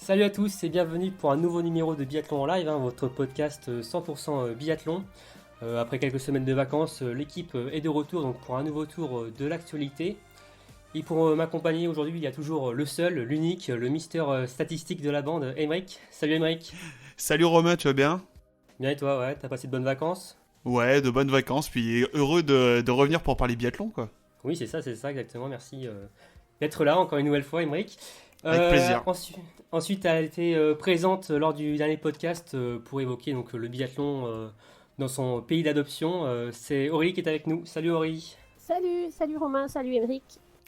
Salut à tous et bienvenue pour un nouveau numéro de Biathlon en live, votre podcast 100% biathlon. Après quelques semaines de vacances, l'équipe est de retour donc pour un nouveau tour de l'actualité. Et pour m'accompagner aujourd'hui, il y a toujours le seul, l'unique, le mister statistique de la bande, Emeric. Salut Emeric. Salut Romain, tu vas bien? Bien et toi, ouais, t'as passé de bonnes vacances? Ouais, de bonnes vacances, puis heureux de revenir pour parler biathlon, quoi. Oui, c'est ça exactement, merci d'être là encore une nouvelle fois Emeric. Avec plaisir. Ensuite, elle a été présente lors du dernier podcast pour évoquer donc, le biathlon dans son pays d'adoption. C'est Aurélie qui est avec nous. Salut Aurélie. Salut Romain, salut Émeric.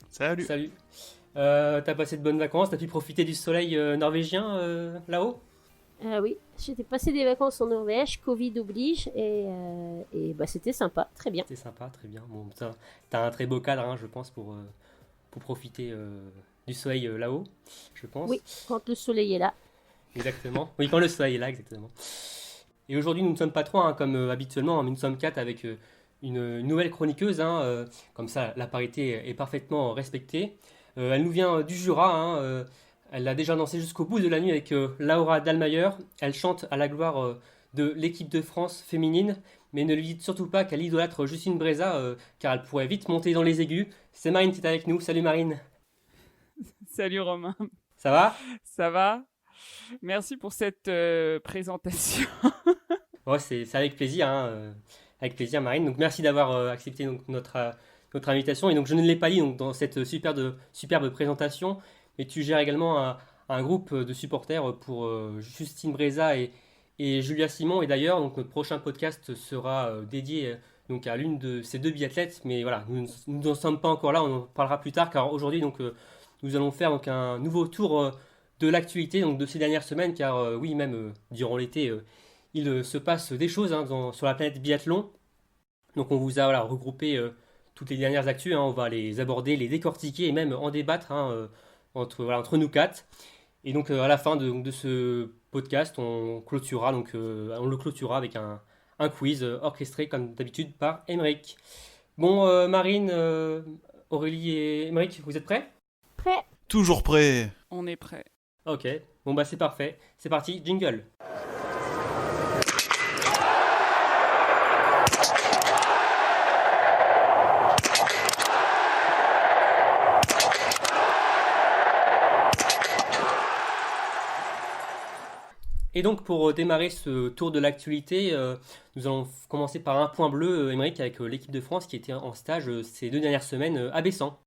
Salut. Salut. T'as passé de bonnes vacances? T'as pu profiter du soleil norvégien là-haut? Oui, j'étais passé des vacances en Norvège, Covid oblige, et bah, c'était sympa, très bien. C'est sympa, très bien. Bon, t'as un très beau cadre, je pense, pour profiter du soleil là-haut, je pense. Oui, quand le soleil est là. Exactement. Oui, quand le soleil est là, exactement. Et aujourd'hui, nous ne sommes pas trois, comme habituellement, mais nous sommes quatre avec une nouvelle chroniqueuse. Comme ça, la parité est parfaitement respectée. Elle nous vient du Jura. Elle l'a déjà dansé jusqu'au bout de la nuit avec Laura Dahlmeier. Elle chante à la gloire de l'équipe de France féminine. Mais ne lui dites surtout pas qu'elle idolâtre Justine Breza, car elle pourrait vite monter dans les aigus. C'est Marine qui est avec nous. Salut Marine. Salut Romain, Ça va? ça va? Merci pour cette présentation. Ouais, c'est avec plaisir, avec plaisir, Marine. Donc merci d'avoir accepté donc, notre invitation. Et donc je ne l'ai pas dit donc, dans cette superbe présentation, mais tu gères également un groupe de supporters pour Justine Breza et Julia Simon. Et d'ailleurs, donc notre prochain podcast sera dédié donc à l'une de ces deux biathlètes. Mais voilà, nous n'en sommes pas encore là. On en parlera plus tard, car aujourd'hui donc nous allons faire donc un nouveau tour de l'actualité donc de ces dernières semaines, car oui, même durant l'été. Il se passe des choses sur la planète biathlon. Donc on vous a regroupé toutes les dernières actus. On va les aborder, les décortiquer et même en débattre entre nous quatre. Et donc à la fin de ce podcast, on le clôturera avec un quiz orchestré comme d'habitude par Emeric. Bon, Marine, Aurélie et Emeric, vous êtes prêts? Prêt? Toujours prêt. On est prêt. Ok, bon bah c'est parfait. C'est parti, jingle. Et donc pour démarrer ce tour de l'actualité, nous allons commencer par un point bleu, Émeric, avec l'équipe de France qui était en stage ces deux dernières semaines à Bessan.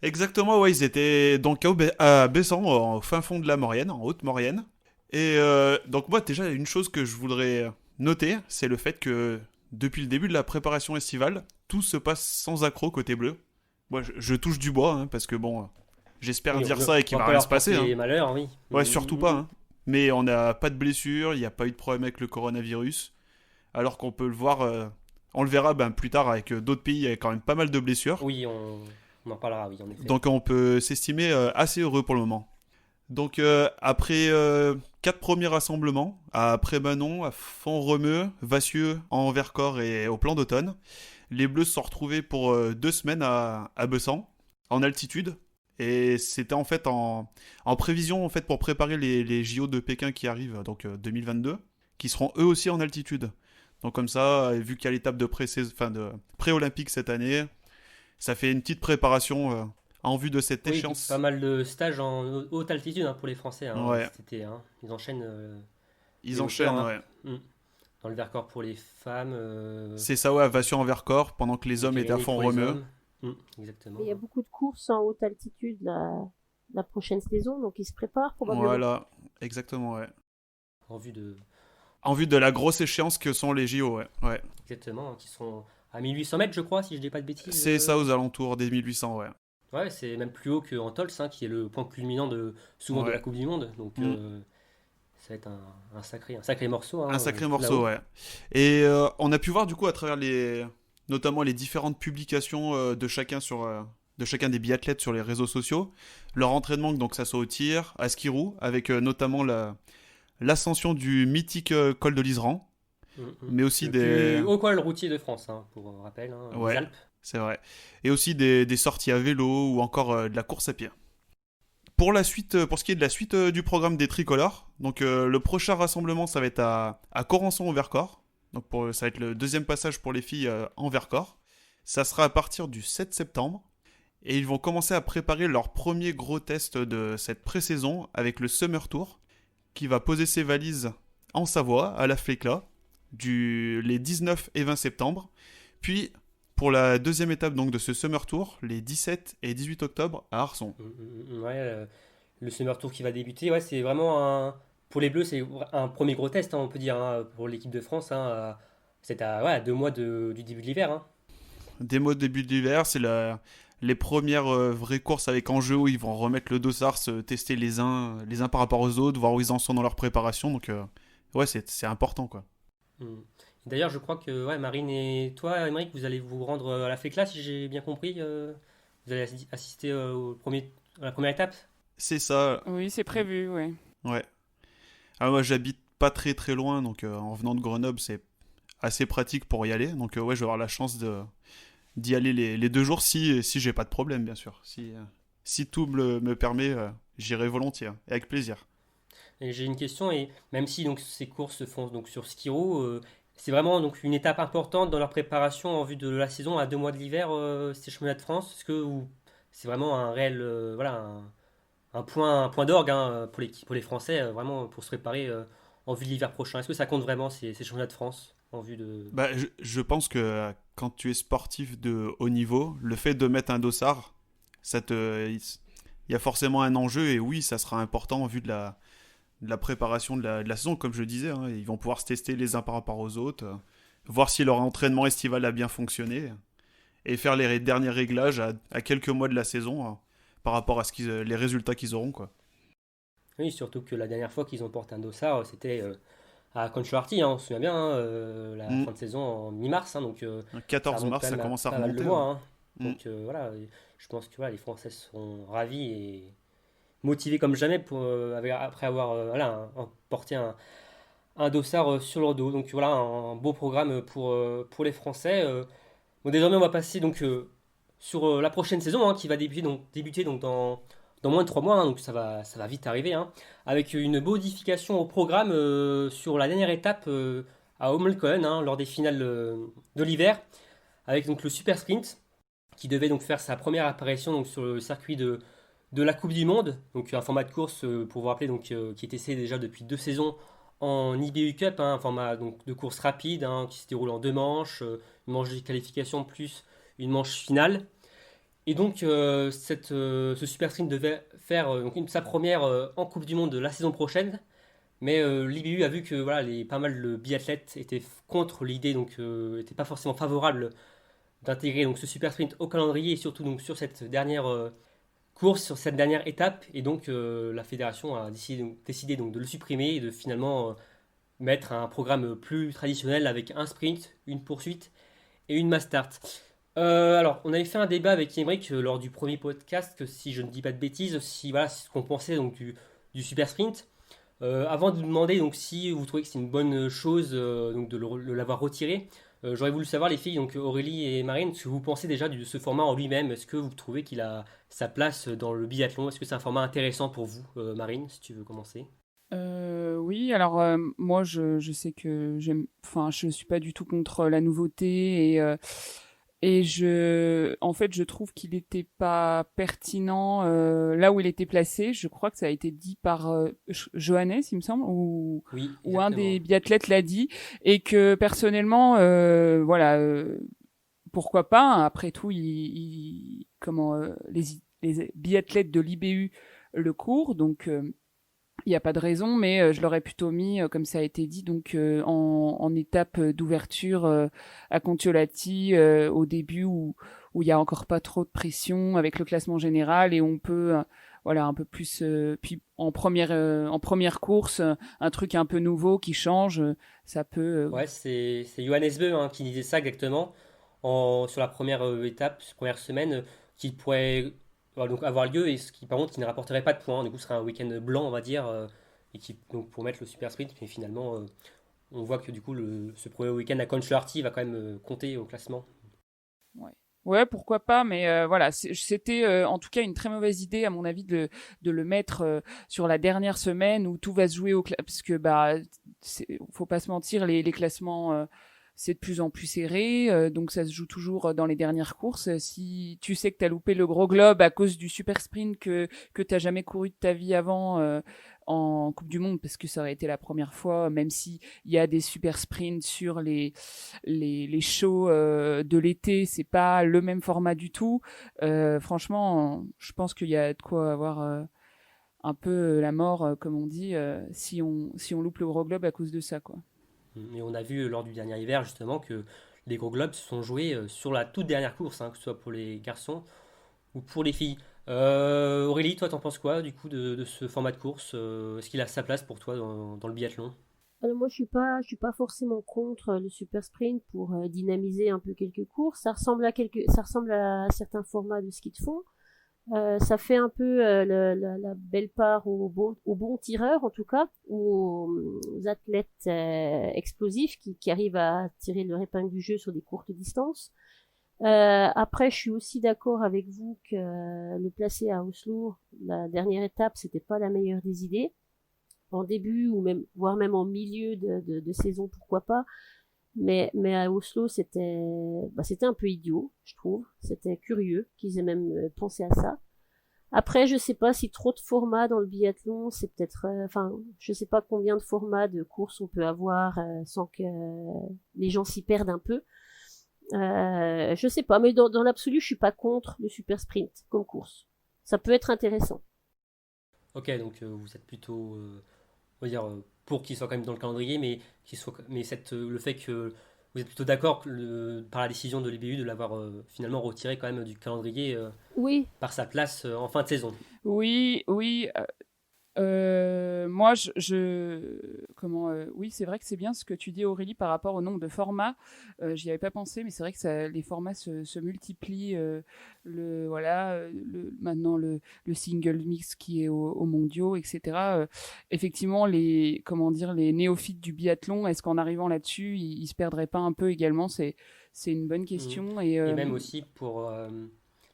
Exactement, ouais, ils étaient donc à Bessan, au fin fond de la Maurienne, en Haute-Maurienne. Et donc moi, déjà, une chose que je voudrais noter, c'est le fait que depuis le début de la préparation estivale, tout se passe sans accroc côté bleu. Moi, je touche du bois, parce que bon, j'espère Oui, dire ça et qu'il va rien se passer. Malheur, oui. Ouais, surtout pas, Mais on n'a pas de blessure, il n'y a pas eu de problème avec le coronavirus. Alors qu'on peut le voir, on le verra plus tard avec d'autres pays, il y a quand même pas mal de blessures. Oui, on en parlera, oui, en effet. Donc on peut s'estimer assez heureux pour le moment. Donc après 4 premiers rassemblements, à Prémanon, à Font-Romeu, Vassieux, en Vercors et au Plan d'Automne, les Bleus se sont retrouvés pour 2 semaines à Bessan, en altitude. Et c'était en fait en prévision en fait pour préparer les JO de Pékin qui arrivent, donc 2022, qui seront eux aussi en altitude. Donc comme ça, vu qu'il y a l'étape de pré-olympique cette année, ça fait une petite préparation en vue de cette Oui, échéance. pas mal de stages en haute altitude pour les Français Ouais. cet été. Ils enchaînent. Ils les enchaînent, hauteurs, ouais. Dans le Vercors pour les femmes. C'est ça, ouais, à Vassieux en Vercors, pendant que les hommes étaient à Pyrénées pour les Font-Romeu. hommes. Exactement. Il y a beaucoup de courses en haute altitude la prochaine saison, donc ils se préparent probablement. Voilà, exactement, ouais. En vue de. En vue de la grosse échéance que sont les JO, ouais. Exactement, qui sont à 1800 mètres, je crois, si je dis pas de bêtises. C'est ça, aux alentours des 1800, ouais. Ouais, c'est même plus haut qu'en Tols, qui est le point culminant souvent de Ouais. la Coupe du Monde. Donc ça va être un sacré morceau. Un sacré morceau, là-haut. ouais. Et on a pu voir du coup à travers notamment les différentes publications de chacun des biathlètes sur les réseaux sociaux, leur entraînement, donc ça soit au tir, à skiroo, avec notamment l'ascension du mythique col de l'Iseran, mais aussi le des... plus haut col routier de France, pour rappel, Ouais. les Alpes. C'est vrai. Et aussi des sorties à vélo ou encore de la course à pied. Pour la suite, pour ce qui est de la suite du programme des tricolores, donc le prochain rassemblement, ça va être à Corançon au Vercors. Donc ça va être le deuxième passage pour les filles en Vercors. Ça sera à partir du 7 septembre. Et ils vont commencer à préparer leur premier gros test de cette pré-saison avec le Summer Tour, qui va poser ses valises en Savoie, à la Fécla, les 19 et 20 septembre. Puis, pour la deuxième étape donc, de ce Summer Tour, les 17 et 18 octobre à Arson. Ouais, le Summer Tour qui va débuter, ouais, c'est vraiment pour les Bleus, c'est un premier gros test, hein, on peut dire, hein, pour l'équipe de France. C'est à 2 mois du début de l'hiver. Hein. Des mois de début de l'hiver, c'est les premières vraies courses avec enjeu où ils vont remettre le dossard, se tester les uns par rapport aux autres, voir où ils en sont dans leur préparation. Donc, ouais, c'est important, quoi. Mm. D'ailleurs, je crois que ouais, Marine et toi, Émeric, vous allez vous rendre à la FECLA, si j'ai bien compris. Vous allez assister à la première étape. C'est ça, Oui, c'est prévu, ouais. ouais. Ah, moi, j'habite pas très très loin, donc en venant de Grenoble, c'est assez pratique pour y aller. Donc, ouais, je vais avoir la chance d'y aller les 2 jours si j'ai pas de problème, bien sûr. Si tout me permet, j'irai volontiers, et avec plaisir. Et j'ai une question, et même si donc, ces courses se font donc, sur Skiro, c'est vraiment donc, une étape importante dans leur préparation en vue de la saison à 2 mois de l'hiver, ces championnats de France. Est-ce que c'est vraiment un réel un point d'orgue hein, pour les Français, vraiment pour se préparer en vue de l'hiver prochain? Est-ce que ça compte vraiment ces championnats de France en vue de... Bah, je pense que quand tu es sportif de haut niveau, le fait de mettre un dossard, il y a forcément un enjeu et oui, ça sera important en vue de la préparation de la saison, comme je disais. Hein. Ils vont pouvoir se tester les uns par rapport aux autres, voir si leur entraînement estival a bien fonctionné et faire les derniers réglages à quelques mois de la saison par rapport à les résultats qu'ils auront, quoi. Oui, surtout que la dernière fois qu'ils ont porté un dossard, c'était à Conchoarty, hein, on se souvient bien, hein, la Mm. fin de saison en mi-mars, hein, donc Le ça 14 remonte mars, quand ça même à commence à pas mal de remonter. mois. Hein. Hein. Mm. Donc voilà, je pense que voilà, les Français seront ravis et motivés comme jamais après avoir porté un dossard sur leur dos. Donc voilà, un beau programme pour les Français. Bon, désormais, on va passer donc sur la prochaine saison hein, qui va débuter donc dans moins de 3 mois, hein, donc ça va vite arriver, hein, avec une modification au programme sur la dernière étape à Hommelkoen hein, lors des finales de l'hiver, avec donc le Super Sprint qui devait donc faire sa première apparition donc, sur le circuit de la Coupe du Monde, donc un format de course pour vous rappeler donc, qui est essayé déjà depuis 2 saisons en IBU Cup, hein, un format donc, de course rapide hein, qui se déroule en 2 manches, une manche de qualification plus une manche finale. Et donc ce Super Sprint devait faire sa première en Coupe du Monde la saison prochaine, mais l'IBU a vu que voilà, pas mal de biathlètes étaient contre l'idée, donc n'étaient pas forcément favorables d'intégrer donc ce Super Sprint au calendrier et surtout donc sur cette dernière course, sur cette dernière étape. Et donc la fédération a décidé donc, de le supprimer et de finalement mettre un programme plus traditionnel avec un sprint, une poursuite et une mass start. Alors, on avait fait un débat avec Emric lors du premier podcast, que si je ne dis pas de bêtises, si voilà ce qu'on pensait donc du super sprint. Avant de vous demander donc si vous trouvez que c'est une bonne chose donc de l'avoir retiré, j'aurais voulu savoir les filles donc Aurélie et Marine ce que vous pensez déjà de ce format en lui-même. Est-ce que vous trouvez qu'il a sa place dans le biathlon? Est-ce que c'est un format intéressant pour vous, Marine, si tu veux commencer? Oui, alors moi je sais que enfin je suis pas du tout contre la nouveauté et en fait je trouve qu'il n'était pas pertinent là où il était placé. Je crois que ça a été dit par Johannes, il me semble, Oui, ou un exactement. des biathlètes l'a dit et que personnellement voilà pourquoi pas, hein. Après tout comment les biathlètes de l'IBU le courent donc il n'y a pas de raison, mais je l'aurais plutôt mis, comme ça a été dit, donc en étape d'ouverture à Kontiolahti au début où il y a encore pas trop de pression avec le classement général et on peut voilà un peu plus puis en première course un truc un peu nouveau qui change, ça peut Ouais, c'est Johannes Beu hein, qui disait ça exactement sur la première étape, première semaine, qui pourrait donc avoir lieu et ce qui par contre qui ne rapporterait pas de points. Du coup, ce serait un week-end blanc, on va dire, et qui donc pour mettre le super sprint. Mais finalement, on voit que du coup ce premier week-end à Conchlarty va quand même compter au classement. ouais. Ouais, pourquoi pas, mais voilà, c'était en tout cas une très mauvaise idée à mon avis de le mettre sur la dernière semaine où tout va se jouer parce que faut pas se mentir, les classements c'est de plus en plus serré, donc ça se joue toujours dans les dernières courses. Si tu sais que t'as loupé le gros globe à cause du super sprint que t'as jamais couru de ta vie avant en Coupe du Monde, parce que ça aurait été la première fois, même si il y a des super sprints sur les shows de l'été, c'est pas le même format du tout. Franchement, je pense qu'il y a de quoi avoir un peu la mort, comme on dit, si on loupe le gros globe à cause de ça, quoi. Mais on a vu lors du dernier hiver justement que les gros globes se sont joués sur la toute dernière course, hein, que ce soit pour les garçons ou pour les filles. Aurélie, toi, t'en penses quoi du coup de ce format de course? Est-ce qu'il a sa place pour toi dans le biathlon? Alors moi, je suis pas forcément contre le super sprint pour dynamiser un peu quelques courses. Ça ressemble à certains formats de ski de fond. Ça fait un peu la belle part aux bons tireurs, en tout cas, ou aux athlètes explosifs qui arrivent à tirer leur épingle du jeu sur des courtes distances. Après, je suis aussi d'accord avec vous que le placer à Oslo, la dernière étape, c'était pas la meilleure des idées. En début ou même, voire même en milieu de saison, pourquoi pas. Mais à Oslo, c'était un peu idiot, je trouve. C'était curieux qu'ils aient même pensé à ça. Après, je sais pas si trop de formats dans le biathlon, c'est peut-être, je sais pas combien de formats de courses on peut avoir sans que les gens s'y perdent un peu. Je sais pas, mais dans l'absolu, je suis pas contre le super sprint comme course. Ça peut être intéressant. Ok, donc vous êtes plutôt, on va dire, pour qu'il soit quand même dans le calendrier, mais le fait que vous êtes plutôt d'accord par la décision de l'IBU de l'avoir finalement retiré quand même du calendrier Oui, par sa place en fin de saison. Oui, oui. Moi, oui, c'est vrai que c'est bien ce que tu dis, Aurélie, par rapport au nombre de formats. J'y avais pas pensé, mais c'est vrai que les formats se multiplient. Maintenant le single mix qui est aux mondiaux, etc. Effectivement, les néophytes du biathlon, est-ce qu'en arrivant là-dessus, ils se perdraient pas un peu également? C'est une bonne Mhm. question. Et même aussi pour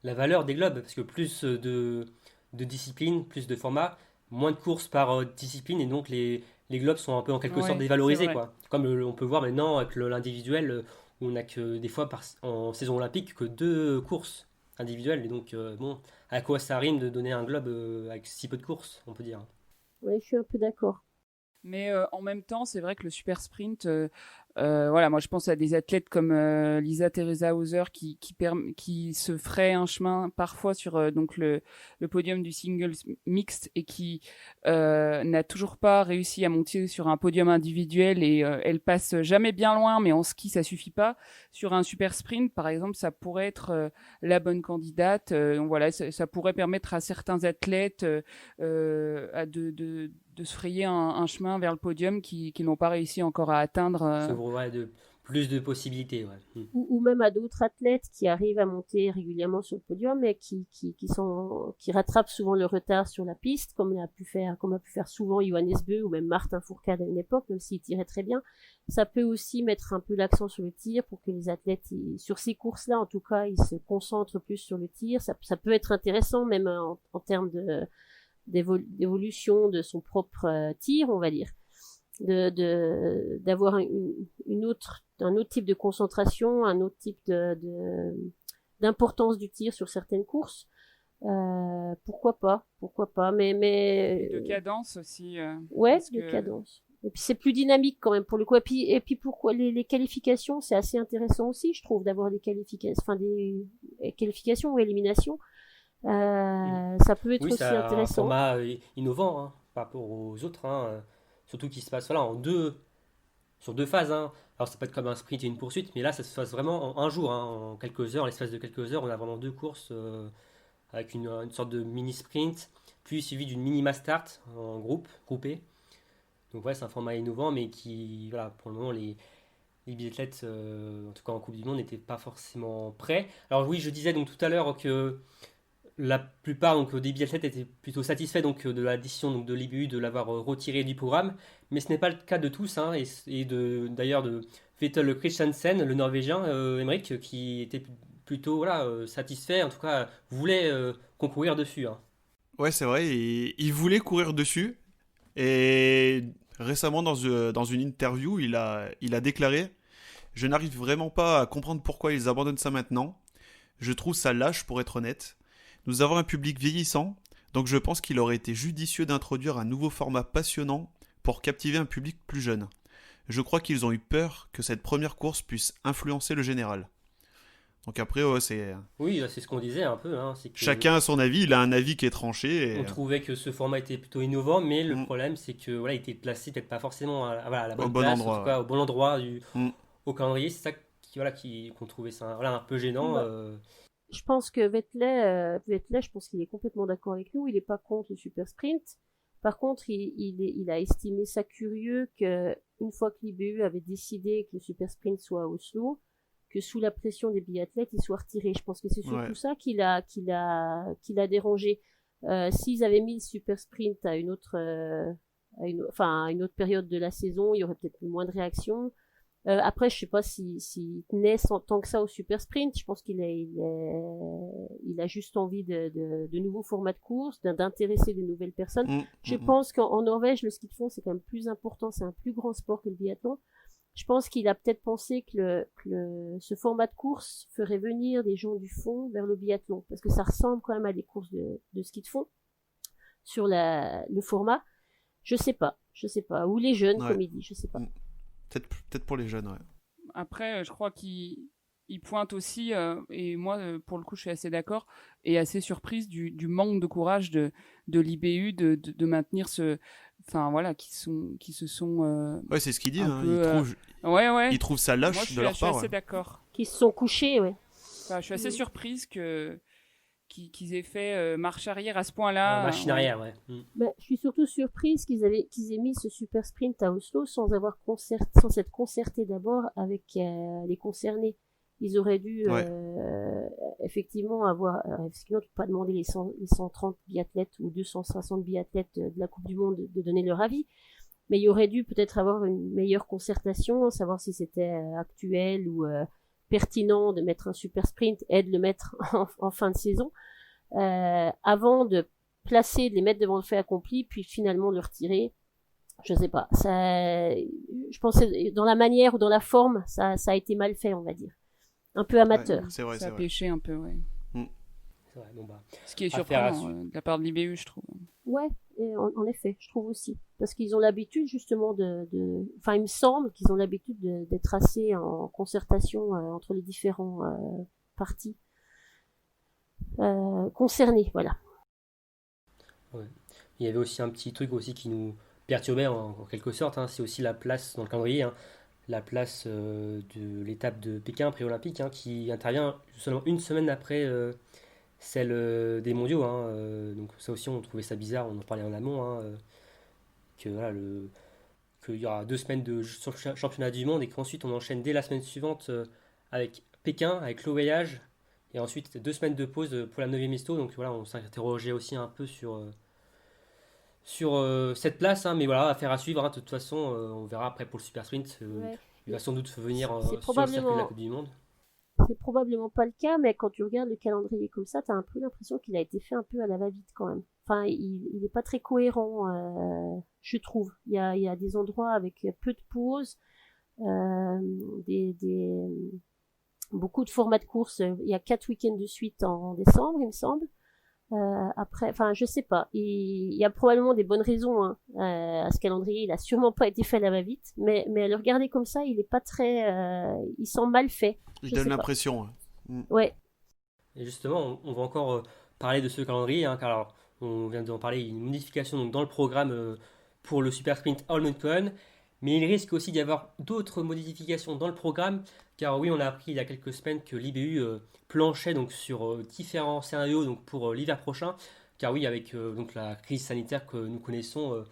la valeur des globes, parce que plus de disciplines, plus de formats, moins de courses par discipline, et donc les globes sont un peu en quelque sorte Ouais, c'est dévalorisés, vrai. quoi. Comme on peut voir maintenant avec l'individuel, où on n'a que des fois en saison olympique que deux courses individuelles, et donc bon, à quoi ça rime de donner un globe avec si peu de courses, on peut dire. ouais, je suis un peu d'accord. Mais en même temps, c'est vrai que le super sprint, voilà, moi je pense à des athlètes comme Lisa Teresa Hauser qui se ferait un chemin parfois sur donc le podium du singles mixte et qui n'a toujours pas réussi à monter sur un podium individuel et elle passe jamais bien loin, mais en ski ça suffit pas. Sur un super sprint, par exemple, ça pourrait être la bonne candidate. Donc voilà, ça pourrait permettre à certains athlètes de se frayer un chemin vers le podium qui n'ont pas réussi encore à atteindre. Ça ouvrirait plus de possibilités, ouais. Ou même à d'autres athlètes qui arrivent à monter régulièrement sur le podium, mais qui rattrapent souvent le retard sur la piste, comme a pu faire souvent Johannes Beu ou même Martin Fourcade à une époque, même s'il tirait très bien. Ça peut aussi mettre un peu l'accent sur le tir pour que les athlètes, sur ces courses-là, en tout cas, ils se concentrent plus sur le tir. Ça peut être intéressant, même en termes d'évolution de son propre tir, on va dire, d'avoir un autre type de concentration, un autre type d'importance du tir sur certaines courses. Pourquoi pas, mais Et de cadence aussi. ouais, Parce de que cadence. Et puis c'est plus dynamique quand même pour le coup. Et puis pourquoi les qualifications, c'est assez intéressant aussi, je trouve, d'avoir des qualifications ou éliminations. Ça peut être Oui, aussi c'est un intéressant. format innovant, hein, par rapport aux autres, hein, surtout qui se passe voilà, sur deux phases, hein. Alors ça peut être comme un sprint et une poursuite, mais là ça se passe vraiment en un jour, hein, en quelques heures, l'espace de quelques heures, on a vraiment deux courses avec une sorte de mini sprint, puis suivi d'une mini mass start en groupé. Donc ouais, c'est un format innovant, mais qui, voilà, pour le moment, les biathlètes, en tout cas en Coupe du Monde, n'étaient pas forcément prêts. Alors oui, je disais donc tout à l'heure que la plupart donc, des biathlètes étaient plutôt satisfaits donc, de la décision donc, de l'IBU de l'avoir retiré du programme, mais ce n'est pas le cas de tous, hein, d'ailleurs de Vettel Christensen, le Norvégien, Emmerich, qui était plutôt voilà, satisfait, en tout cas voulait concourir dessus, hein. Ouais, c'est vrai, il voulait courir dessus. Et récemment, dans une interview, il a déclaré: Je n'arrive vraiment pas à comprendre pourquoi ils abandonnent ça maintenant. Je trouve ça lâche, pour être honnête. Nous avons un public vieillissant, donc je pense qu'il aurait été judicieux d'introduire un nouveau format passionnant pour captiver un public plus jeune. Je crois qu'ils ont eu peur que cette première course puisse influencer le général. Donc après, ouais, c'est... Oui, là, c'est ce qu'on disait un peu, hein, c'est que Chacun a son avis, il a un avis qui est tranché. on trouvait que ce format était plutôt innovant, mais le Mm, problème c'est que voilà, il était placé peut-être pas forcément voilà, à la au bonne bon place, en tout endroit, cas au bon endroit ouais. Mm, au calendrier. C'est ça qu'on trouvait ça voilà, un peu gênant. Bah, je pense que Vettel, je pense qu'il est complètement d'accord avec nous. Il n'est pas contre le super sprint. Par contre, il a estimé ça curieux que une fois que l'IBU avait décidé que le super sprint soit à Oslo, que sous la pression des biathlètes, il soit retiré. Je pense que c'est ouais. surtout ça qu'il a dérangé. S'ils avaient mis le super sprint à une autre, à une autre période de la saison, il y aurait peut-être eu moins de réactions. Après, je sais pas s'il tenait tant que ça au super sprint. Je pense il a juste envie de nouveaux formats de course, d'intéresser de nouvelles personnes. Mm, Je mm, pense qu'en Norvège, le ski de fond, c'est quand même plus important, c'est un plus grand sport que le biathlon. Je pense qu'il a peut-être pensé que ce format de course ferait venir des gens du fond vers le biathlon, parce que ça ressemble quand même à des courses de ski de fond sur le format. Je sais pas. Ou les jeunes, ouais. comme il dit, je sais pas. Mm. Peut-être pour les jeunes, ouais. Après, je crois qu'il pointe aussi, et moi, pour le coup, je suis assez d'accord, et assez surprise du manque de courage de l'IBU de maintenir ce... Enfin, voilà, qui se sont Ouais, c'est ce qu'il dit, un hein. peu... Il Ouais. trouve ça Moi, lâche de leur je suis part. assez Ouais. d'accord. Qui se sont couchés, ouais. Enfin, je suis assez surprise qu'ils aient fait marche arrière à ce Ah, point-là. machine Ouais. arrière, ouais. Je suis surtout surprise qu'ils aient mis ce super sprint à Oslo sans s'être concerté d'abord avec les concernés. Ils auraient dû Ouais. effectivement pas demander les 130 biathlètes ou 260 biathlètes de la Coupe du Monde de donner leur avis, mais il y aurait dû peut-être avoir une meilleure concertation, savoir si c'était actuel ou pertinent de mettre un super sprint et de le mettre en fin de saison, avant de de les mettre devant le fait accompli, puis finalement de le retirer. Je sais pas. Je pensais dans la manière ou dans la forme, ça a été mal fait, on va dire. Un peu amateur. Ouais, c'est vrai, Ça c'est a vrai. pêché un peu, ouais. C'est vrai, bon bah, Ce qui est affaire à surprenant de la part de l'IBU, je trouve. Ouais, en effet, je trouve aussi. Parce qu'ils ont l'habitude justement Enfin, il me semble qu'ils ont l'habitude d'être assez en concertation entre les différents partis concernés, voilà. ouais. Il y avait aussi un petit truc aussi qui nous perturbait en quelque sorte, hein, c'est aussi la place dans le calendrier, hein, la place de l'étape de Pékin pré-olympique, hein, qui intervient seulement une semaine après celle des mondiaux, hein, donc ça aussi on trouvait ça bizarre, on en parlait en amont, hein, que voilà, qu'il y aura 2 semaines de championnat du monde et qu'ensuite on enchaîne dès la semaine suivante avec Pékin, avec le voyage, et ensuite 2 semaines de pause pour la 9e histo. Donc voilà, on s'interrogeait aussi un peu sur cette place, hein, mais voilà, affaire à suivre, hein. De toute façon, on verra après pour le super sprint. Ouais. Il va sans doute venir C'est sur le circuit de la probablement, Coupe du Monde. c'est probablement pas le cas, mais quand tu regardes le calendrier comme ça, t'as un peu l'impression qu'il a été fait un peu à la va-vite quand même. Enfin, il est pas très cohérent, je trouve. Il y a des endroits avec peu de pauses, euh, beaucoup de formats de course. Il y a 4 week-ends de suite en décembre, il me semble. Après, enfin, je sais pas. Il y a probablement des bonnes raisons hein, à ce calendrier. Il a sûrement pas été fait à la va-vite, mais à le regarder comme ça, il est pas très, il semble mal fait. Il Je donne sais pas. l'impression. Ouais. Ouais, Et justement, on va encore parler de ce calendrier, hein, car alors, on vient d'en parler, il y a une modification donc, dans le programme pour le super sprint Holmenkollen, mais il risque aussi d'y avoir d'autres modifications dans le programme, car oui, on a appris il y a quelques semaines que l'IBU planchait donc, sur différents scénarios donc, pour l'hiver prochain, car oui, avec donc, la crise sanitaire que nous connaissons,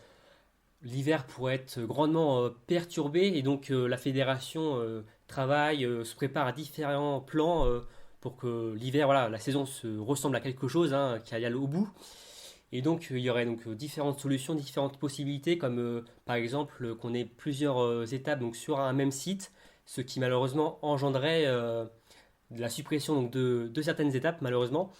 l'hiver pourrait être grandement perturbé, et donc la fédération travaille, se prépare à différents plans pour que l'hiver, voilà, la saison se ressemble à quelque chose, hein, qui aille au bout. Et donc, il y aurait donc différentes solutions, différentes possibilités, comme par exemple qu'on ait plusieurs étapes donc, sur un même site, ce qui malheureusement engendrerait de la suppression donc, de certaines étapes, malheureusement.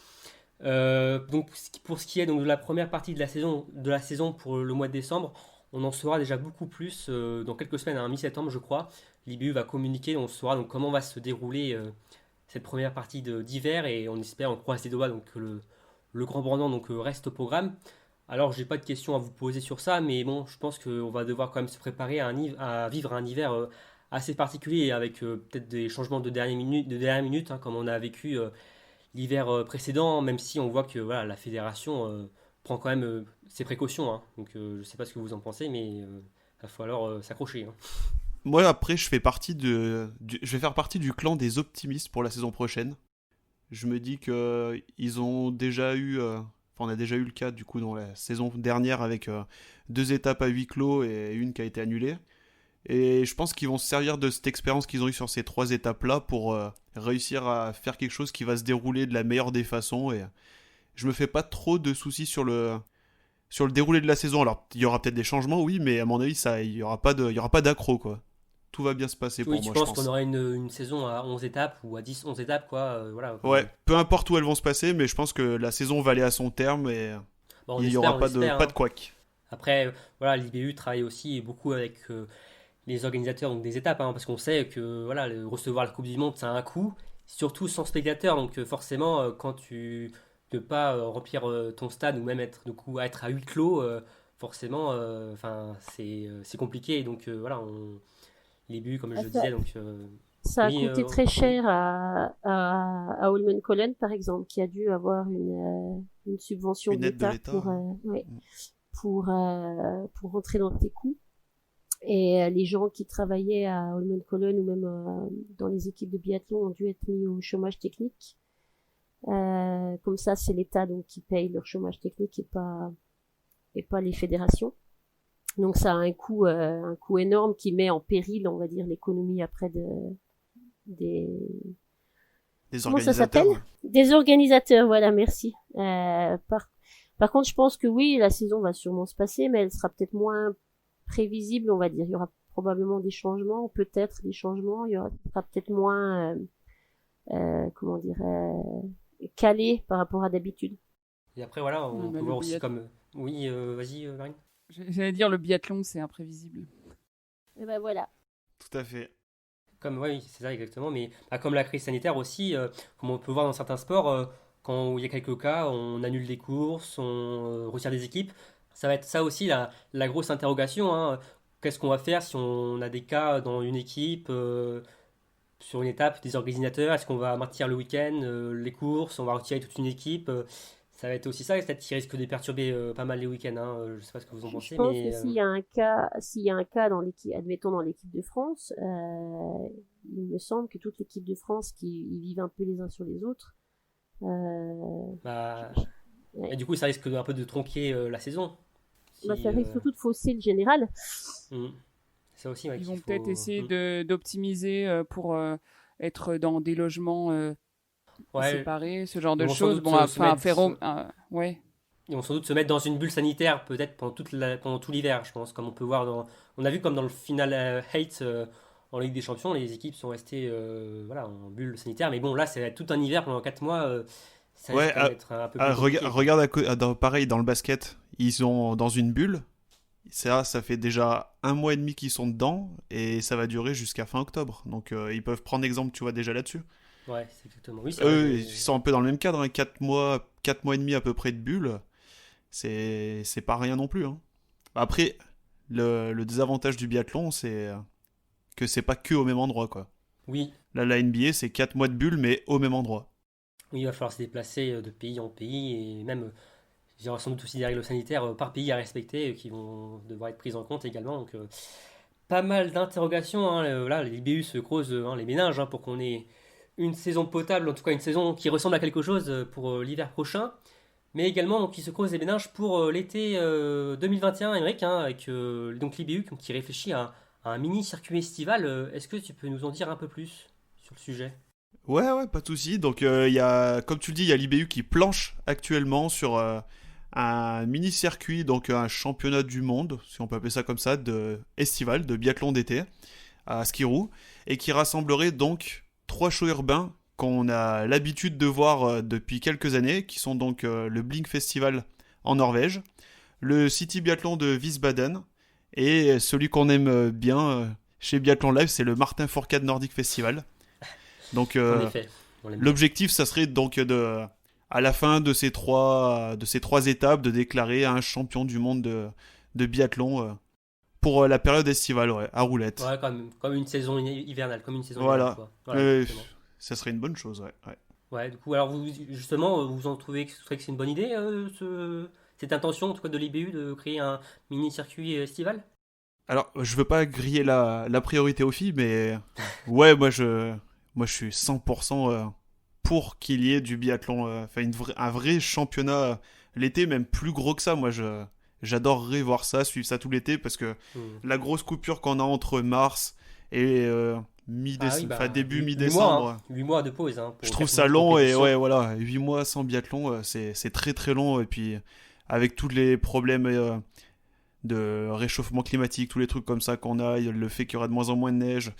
Donc, pour ce qui est donc, de la première partie de la saison pour le mois de décembre, on en saura déjà beaucoup plus dans quelques semaines, à mi-septembre, je crois. L'IBU va communiquer, on saura donc comment va se dérouler cette première partie d'hiver et on croise les doigts donc, que le Grand Brandon donc, reste au programme. Alors, j'ai pas de questions à vous poser sur ça, mais bon, je pense qu'on va devoir quand même se préparer à vivre un hiver assez particulier avec peut-être des changements dernière minute, hein, comme on a vécu l'hiver précédent, même si on voit que voilà, la fédération prend quand même ses précautions, hein. Donc je ne sais pas ce que vous en pensez, mais il va falloir s'accrocher, hein. Moi, après, je vais faire partie du clan des optimistes pour la saison prochaine. Je me dis que ils ont déjà eu... on a déjà eu le cas, du coup, dans la saison dernière avec 2 étapes à huis clos et une qui a été annulée. Et je pense qu'ils vont se servir de cette expérience qu'ils ont eue sur ces 3 étapes-là pour réussir à faire quelque chose qui va se dérouler de la meilleure des façons. Et je me fais pas trop de soucis sur le déroulé de la saison. Alors, il y aura peut-être des changements, oui, mais à mon avis, il y aura pas d'accro, quoi. Tout va bien se passer pour Oui, moi, tu je penses pense. qu'on aura une saison à 11 étapes ou à 10, 11 étapes, quoi, voilà. Ouais, peu importe où elles vont se passer, mais je pense que la saison va aller à son terme et Bon, il y aura on espère, pas hein. de couac. Après, voilà, l'IBU travaille aussi beaucoup avec les organisateurs donc, des étapes, hein, parce qu'on sait que voilà, recevoir la Coupe du Monde, ça a un coût, surtout sans spectateurs. Donc forcément, quand tu ne peux pas remplir ton stade ou même être, du coup, être à huis clos, forcément, c'est compliqué. Donc voilà, l'IBU, comme je Ah, le ça, disais, donc ça a oui, coûté très oui. cher à Holmenkollen, par exemple, qui a dû avoir une subvention Une de aide de l'État l'État. ouais, pour rentrer dans tes coûts. Et les gens qui travaillaient à Holmenkollen ou même dans les équipes de biathlon ont dû être mis au chômage technique. Comme ça, c'est l'État donc qui paye leur chômage technique et pas les fédérations. Donc ça a un coût énorme qui met en péril, on va dire, l'économie après des Des comment ça s'appelle? organisateurs. Des organisateurs, voilà, merci. Par contre, je pense que oui, la saison va sûrement se passer, mais elle sera peut-être moins prévisible, on va dire. Il y aura probablement des changements, peut-être des changements. Ce sera peut-être moins, comment dire, calé par rapport à d'habitude. Et après, voilà, on peut Le voir aussi biathlon. comme... Oui, vas-y, Marine. J'allais dire le biathlon, c'est imprévisible. Et ben voilà. Tout à fait. Comme, oui, c'est ça exactement, mais comme la crise sanitaire aussi, comme on peut voir dans certains sports, quand il y a quelques cas, on annule des courses, on retire des équipes. Ça va être ça aussi la grosse interrogation, hein. Qu'est-ce qu'on va faire si on a des cas dans une équipe, sur une étape, des organisateurs? Est-ce qu'on va maintenir le week-end, les courses, on va retirer toute une équipe? Ça va être aussi ça, peut-être qui risque de perturber pas mal les week-ends, hein. Je ne sais pas ce que vous en Je pensez, pense que mais s'il y a un cas dans l'équipe, admettons dans l'équipe de France, il me semble que toute l'équipe de France qui ils vivent un peu les uns sur les autres. bah, Ouais. et du coup, ça risque un peu de tronquer la saison. Bah, Si, ça risque surtout de fausser le général. mm. Ça aussi, ouais, Ils qu'il vont peut-être faut. essayer Mm. d'optimiser pour être dans des logements Ouais, séparés, ce genre ils de vont sans choses. doute Bon, se enfin, mettre, ouais. ils vont sans doute se mettre dans une bulle sanitaire, peut-être pendant tout l'hiver, je pense, comme on peut voir on a vu comme dans le final Hate en Ligue des Champions, les équipes sont restées voilà, en bulle sanitaire, mais bon, là, c'est tout un hiver pendant 4 mois, ça Ouais, risque quand même d'être un peu plus compliqué. regarde pareil dans le basket. Ils sont dans une bulle. Ça fait déjà 1 mois et demi qu'ils sont dedans et ça va durer jusqu'à fin octobre. Donc ils peuvent prendre exemple, tu vois, déjà là-dessus. Ouais, c'est exactement. Oui, c'est vrai. Eux, ils sont un peu dans le même cadre, hein. 4 mois et demi à peu près de bulle. C'est pas rien non plus, hein. Après, le désavantage du biathlon, c'est que c'est pas que au même endroit, quoi. Oui, Là, la NBA, c'est 4 mois de bulle, mais au même endroit. oui, il va falloir se déplacer de pays en pays et même il y aura sans doute aussi des règles sanitaires par pays à respecter qui vont devoir être prises en compte également. Donc, pas mal d'interrogations, hein. Là, les IBU se creusent les méninges, hein, pour qu'on ait une saison potable, en tout cas une saison qui ressemble à quelque chose pour l'hiver prochain, mais également donc, qui se creuse les méninges pour l'été 2021, Émeric, hein, avec donc l'IBU qui réfléchit à un mini circuit estival. Est-ce que tu peux nous en dire un peu plus sur le sujet? Ouais, pas de souci. Donc, comme tu le dis, il y a l'IBU qui planche actuellement sur un mini-circuit, donc un championnat du monde, si on peut appeler ça comme ça, estival, de biathlon d'été, à Skirou, et qui rassemblerait donc 3 shows urbains qu'on a l'habitude de voir depuis quelques années, qui sont donc le Blink Festival en Norvège, le City Biathlon de Wiesbaden, et celui qu'on aime bien chez Biathlon Live, c'est le Martin Fourcade Nordic Festival. Donc En effet, on l'aime bien. l'objectif, ça serait donc à la fin de ces trois étapes, de déclarer un champion du monde de biathlon pour la période estivale, ouais, à roulette. Ouais, comme une saison hivernale, comme une saison Voilà. hivernale, quoi. Voilà, Euh, exactement. Ça serait une bonne chose, ouais. Ouais. Ouais, du coup, alors vous, justement, vous en trouvez que c'est une bonne idée, cette intention, en tout cas, de l'IBU de créer un mini-circuit estival? Alors, je veux pas griller la priorité aux filles, mais ouais, moi je suis 100% pour qu'il y ait du biathlon, enfin un vrai championnat l'été, même plus gros que ça. Moi, j'adorerais voir ça, suivre ça tout l'été, parce que Hmm. la grosse coupure qu'on a entre mars et Ah oui, bah, début 8 mi-décembre, mois, hein. 8 mois de pause, hein, je pour trouve 4 ça mois de long, et compétition. ouais, voilà, 8 mois sans biathlon, c'est très très long, et puis avec tous les problèmes de réchauffement climatique, tous les trucs comme ça qu'on a, le fait qu'il y aura de moins en moins de neige,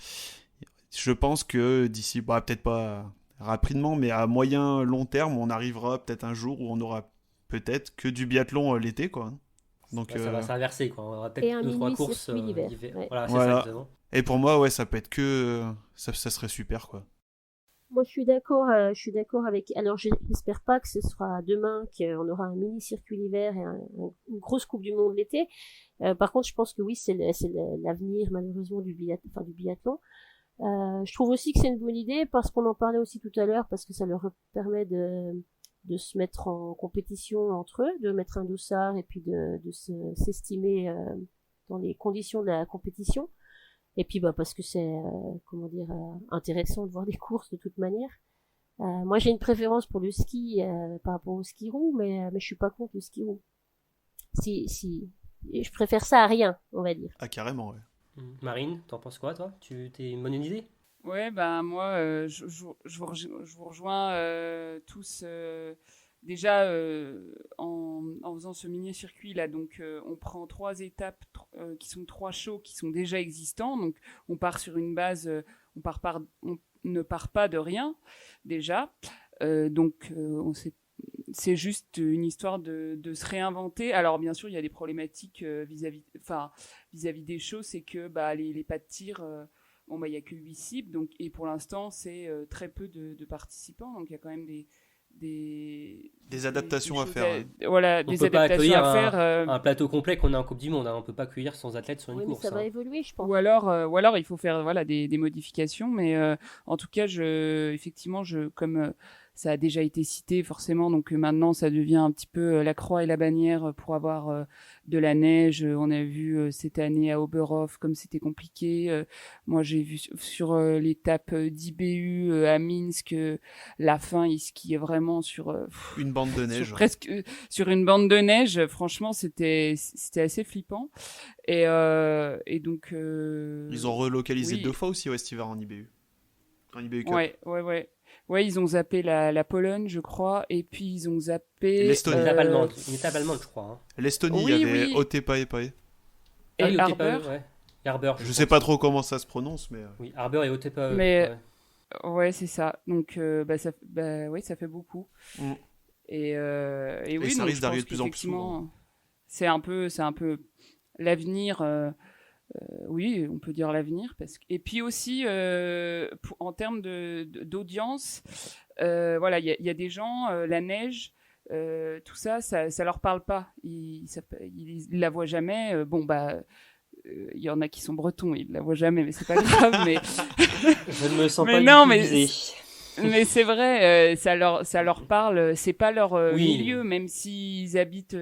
je pense que d'ici, bah, peut-être pas rapidement, mais à moyen long terme, on arrivera peut-être un jour où on aura peut-être que du biathlon l'été, quoi. Donc Ouais, ça va s'inverser, quoi. On aura Et peut-être un 2-3 mini courses circuit d'hiver. l'hiver. Ouais. Voilà, c'est ça, voilà. exactement. Et pour moi, ouais, ça peut être que ça serait super, quoi. Moi, je suis d'accord avec. Alors, j'espère pas que ce sera demain qu'on aura un mini circuit l'hiver et une grosse Coupe du Monde l'été. Par contre, je pense que oui, l'avenir malheureusement du biathlon. Je trouve aussi que c'est une bonne idée parce qu'on en parlait aussi tout à l'heure, parce que ça leur permet de se mettre en compétition entre eux, de mettre un dossard et puis s'estimer dans les conditions de la compétition. Et puis bah parce que c'est intéressant de voir des courses de toute manière. Moi j'ai une préférence pour le ski par rapport au ski roue, mais je suis pas contre le ski roue. Si et je préfère ça à rien, on va dire. Ah, carrément, ouais. Marine, t'en penses quoi, toi? T'es une bonne idée? Ouais, ben moi, je vous rejoins tous. Déjà, en faisant ce mini-circuit là, donc on prend 3 étapes qui sont 3 shows qui sont déjà existants. Donc on part sur une base, on ne part pas de rien déjà. C'est juste une histoire de se réinventer. Alors bien sûr, il y a des problématiques vis-à-vis des shows, c'est que bah les pas de tir. Bon, bah, il n'y a que 8 cibles, donc, et pour l'instant, c'est très peu de participants, donc il y a quand même Des adaptations à choses faire, ouais. voilà, On des peut pas adaptations accueillir à faire. un plateau complet qu'on a en Coupe du Monde, hein. On peut pas accueillir 100 athlètes sur une Oui, mais course, ça va hein. évoluer, je pense. Ou alors, il faut faire voilà, des modifications, mais en tout cas, effectivement, comme ça a déjà été cité forcément, donc maintenant ça devient un petit peu la croix et la bannière pour avoir de la neige. On a vu cette année à Oberhof comme c'était compliqué. Moi j'ai vu sur l'étape d'IBU à Minsk, la fin il skiait vraiment sur Une bande de sur neige. presque sur une bande de neige. Franchement c'était assez flippant et donc Ils ont relocalisé oui. 2 fois aussi, ouais, cet hiver en IBU. En IBU Cup. Ouais, ils ont zappé la Pologne, je crois, et puis ils ont zappé L'Estonie. Une étape allemande, je crois, hein. L'Estonie, Oui, il y avait oui. Otepää. Ah oui, El Otepää, Harbor. ouais. Harbor, Je pense. sais pas trop comment ça se prononce, mais Oui, Harbor et Otepää. Mais- Ouais. Ouais, c'est ça. Donc, oui, ça fait beaucoup. Mm. Et oui, ça donc, risque je d'arriver pense de plus en plus qu'effectivement, c'est un peu l'avenir. Oui, on peut dire l'avenir et puis aussi en termes d'audience, voilà, il y a des gens, la neige, tout ça, ça leur parle pas. Ils la voient jamais. Bon bah, il y en a qui sont bretons, ils la voient jamais, mais c'est pas grave. Mais Je ne me sens Mais pas non, du tout mais visé. mais c'est vrai, ça leur parle. C'est pas leur Oui. milieu, même s'ils habitent.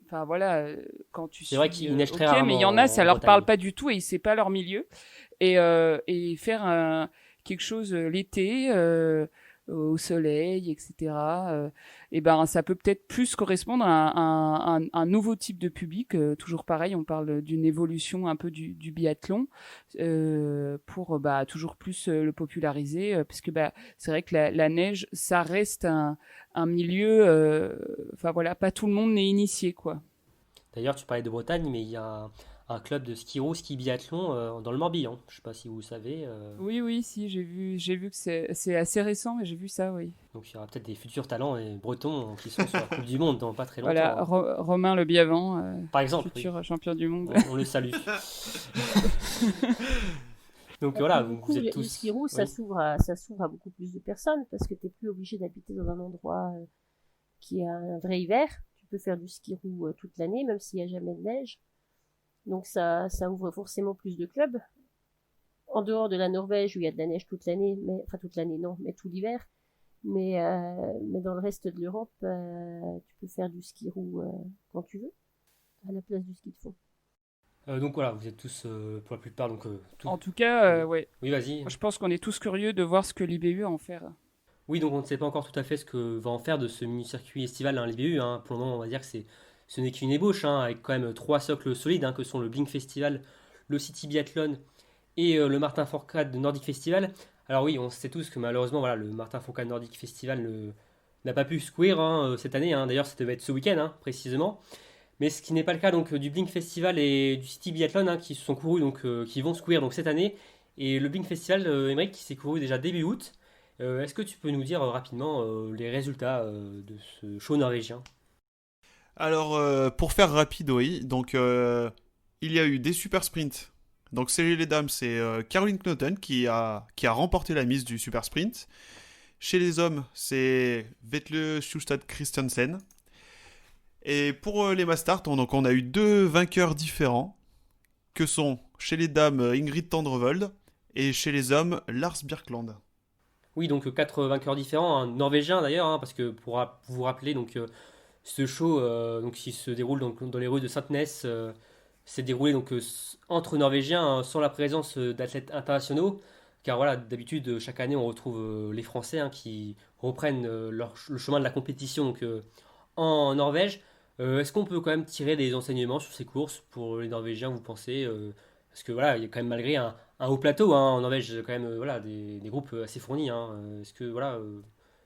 Enfin voilà, quand tu C'est vrai suis, qu'il neige très ok, rarement mais il y en a, ça en leur Bretagne. parle pas du tout et c'est pas leur milieu. Et faire quelque chose l'été au soleil, etc. Et ben ça peut peut-être plus correspondre à un nouveau type de public. Toujours pareil, on parle d'une évolution un peu du biathlon pour bah toujours plus le populariser parce que bah c'est vrai que la neige ça reste un milieu. Enfin voilà, pas tout le monde n'est initié quoi. D'ailleurs, tu parlais de Bretagne, mais il y a un un club de ski roue, ski biathlon dans le Morbihan. Je sais pas si vous savez. Oui, si, j'ai vu que c'est assez récent, mais j'ai vu ça, oui. Donc il y aura peut-être des futurs talents bretons qui sont sur la Coupe du Monde dans pas très longtemps. Voilà, Hein. Romain Le Biavant, Par exemple, futur champion du monde. on le salue. Donc voilà, Du vous coup, êtes le tous. ski roue, Oui. ça s'ouvre à beaucoup plus de personnes parce que tu n'es plus obligé d'habiter dans un endroit qui a un vrai hiver. Tu peux faire du ski roue toute l'année, même s'il n'y a jamais de neige. Donc ça ouvre forcément plus de clubs. En dehors de la Norvège où il y a de la neige toute l'année, enfin toute l'année non, mais tout l'hiver. Mais dans le reste de l'Europe, tu peux faire du ski roue quand tu veux, à la place du ski de fond. Donc voilà, vous êtes tous, pour la plupart, donc En tout cas, Oui. ouais. Oui, vas-y. Je pense qu'on est tous curieux de voir ce que l'IBU a en faire. Oui, donc on ne sait pas encore tout à fait ce que va en faire de ce mini-circuit estival, hein, l'IBU. Hein. Pour le moment, on va dire que ce n'est qu'une ébauche, hein, avec quand même 3 socles solides, hein, que sont le Blink Festival, le City Biathlon et le Martin Fourcade Nordic Festival. Alors oui, on sait tous que malheureusement, voilà, le Martin Fourcade Nordic Festival n'a pas pu se courir cette année. Hein. D'ailleurs, ça devait être ce week-end, hein, précisément. Mais ce qui n'est pas le cas donc du Blink Festival et du City Biathlon, hein, qui se sont courus, donc qui vont se courir donc cette année. Et le Blink Festival, Émeric, qui s'est couru déjà début août. Est-ce que tu peux nous dire rapidement les résultats de ce show norvégien? Alors, pour faire rapide, oui. Donc, il y a eu des super sprints. Donc, chez les dames, c'est Caroline Knoten qui a remporté la mise du super sprint. Chez les hommes, c'est Vetle Sjustad Christensen. Et pour les Mastart, on a eu 2 vainqueurs différents, que sont chez les dames Ingrid Tandrevold et chez les hommes Lars Björkland. Oui, donc 4 vainqueurs différents, hein, norvégiens d'ailleurs, hein, parce que pour vous rappeler, donc ce show donc, qui se déroule donc, dans les rues de Sainte-Ness s'est déroulé donc, entre Norvégiens hein, sans la présence d'athlètes internationaux. Car voilà, d'habitude, chaque année, on retrouve les Français hein, qui reprennent le chemin de la compétition donc, en Norvège. Est-ce qu'on peut quand même tirer des enseignements sur ces courses pour les Norvégiens, vous pensez parce que voilà, il y a quand même malgré un haut plateau hein, en Norvège, quand même voilà, des groupes assez fournis. Hein. Est-ce que voilà,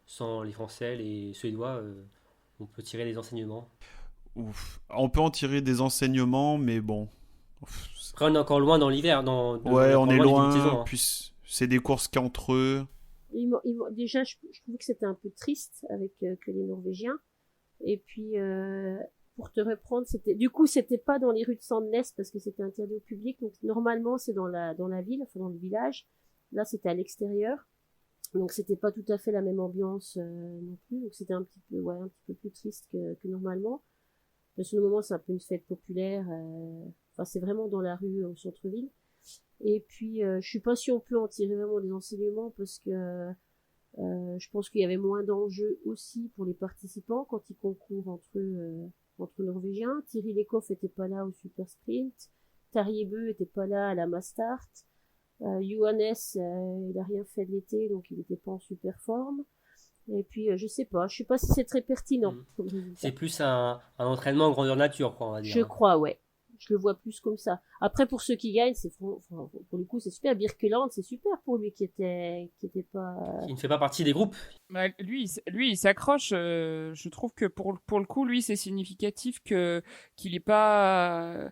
sans les Français, les Suédois, on peut tirer des enseignements? Ouf. On peut en tirer des enseignements, mais bon. Après, on est encore loin dans l'hiver, Ouais, on encore est du début de saison. loin, Hein. puis c'est des courses qu'entre eux. Déjà, je trouvais que c'était un peu triste avec que les Norvégiens. Et puis, pour te reprendre, c'était pas dans les rues de Sandnes parce que c'était interdit au public. Donc, normalement, c'est dans la ville, enfin, dans le village. Là, c'était à l'extérieur. Donc, c'était pas tout à fait la même ambiance, non plus. Donc, c'était un petit peu plus triste que normalement. Parce que, au moment, c'est un peu une fête populaire, enfin, c'est vraiment dans la rue, au centre-ville. Et puis, je suis pas si on peut en tirer vraiment des enseignements parce que, je pense qu'il y avait moins d'enjeux aussi pour les participants quand ils concourent entre Norvégiens. Thierry Lecoff était pas là au Super Sprint. Tarjei était pas là à la Mastart. Johannes, il a rien fait de l'été, donc il était pas en super forme. Et puis, je sais pas si c'est très pertinent comme résultat. C'est plus un entraînement en grandeur nature, quoi, on va dire. Je crois, ouais. Je le vois plus comme ça. Après, pour ceux qui gagnent, pour le coup, c'est super. Birkeland, c'est super pour lui qui était pas. Il ne fait pas partie des groupes. Bah, lui, il s'accroche. Je trouve que pour le coup, lui, c'est significatif qu'il est pas,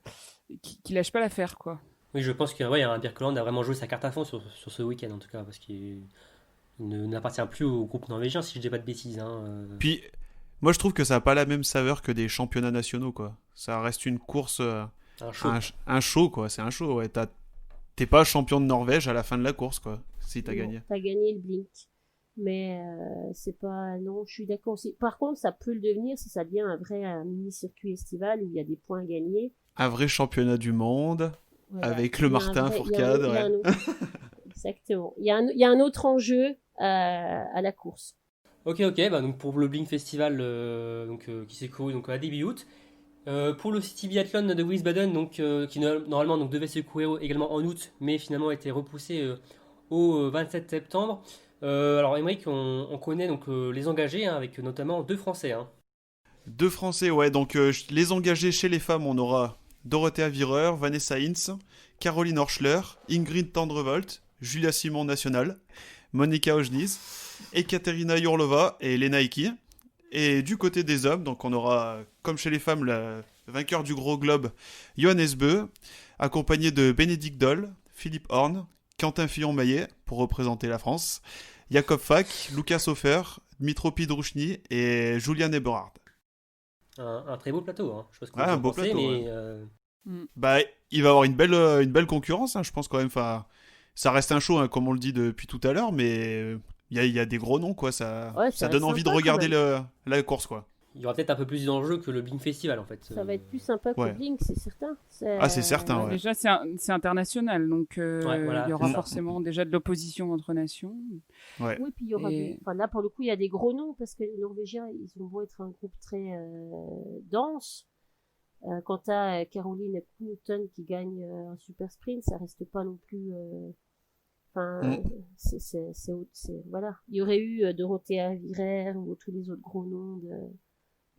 qu'il lâche pas l'affaire, quoi. Oui, je pense que ouais, un Birkeland a vraiment joué sa carte à fond sur ce week-end, en tout cas, parce qu'il n'appartient plus au groupe norvégien, si je dis pas de bêtises. Hein. Puis, moi, je trouve que ça n'a pas la même saveur que des championnats nationaux, quoi. Ça reste une course, Un show. un show, quoi. C'est un show, ouais. T'es pas champion de Norvège à la fin de la course, quoi. Si t'as gagné. T'as gagné le Blink. Mais c'est pas... Non, je suis d'accord aussi. Par contre, ça peut le devenir si ça devient un mini-circuit estival où il y a des points gagnés. Un vrai championnat du monde, Voilà. avec le Martin Fourcade, ouais. Exactement. Il y a un autre enjeu à la course. Ok, bah, donc pour le Blink Festival qui s'est couru donc, à début août. Pour le City Biathlon de Wiesbaden, donc, qui normalement donc, devait se courir également en août, mais finalement a été repoussé au 27 septembre. Alors, Émeric, on connaît donc, les engagés, hein, avec notamment 2 Français. Hein. 2 Français, ouais. Donc, les engagés chez les femmes, on aura Dorothea Virer, Vanessa Hintz, Caroline Horschler, Ingrid Tandrevold, Julia Simon National, Monika Ojnis, Ekaterina Yurlova et Lena Iki. Et du côté des hommes, donc on aura, comme chez les femmes, vainqueur du Gros Globe, Johannes Beu, accompagné de Bénédicte Doll, Philippe Horn, Quentin Fillon-Maillet pour représenter la France, Jakob Fak, Lucas Hofer, Dmitro Pidrouchny et Julian Eberhard. Un très beau plateau, hein. Je sais pas ce que Ah, vous un en beau pensez, plateau, mais Bah, il va avoir une belle concurrence, hein, je pense quand même. Enfin, ça reste un show, hein, comme on le dit depuis tout à l'heure, mais il y a des gros noms, quoi. Ouais, Ça ça donne reste envie de sympa, quand regarder même. la course, quoi. il y aura peut-être un peu plus d'enjeux que le Bing Festival en fait. Ça va être plus sympa que Ouais. Blink, c'est certain. Ah, c'est certain, Bah, ouais. déjà, c'est international, donc Ouais, voilà, il y aura c'est ça. forcément déjà de l'opposition entre nations. Ouais. Oui, puis il y aura Et- enfin, là, pour le coup, il y a des gros noms, parce que les Norvégiens, ils ont beau être un groupe très dense. Quant à Caroline Knudsen qui gagne un super sprint, ça reste pas non plus. Enfin, Mm. voilà. Il y aurait eu Dorothea Virer ou tous les autres gros noms de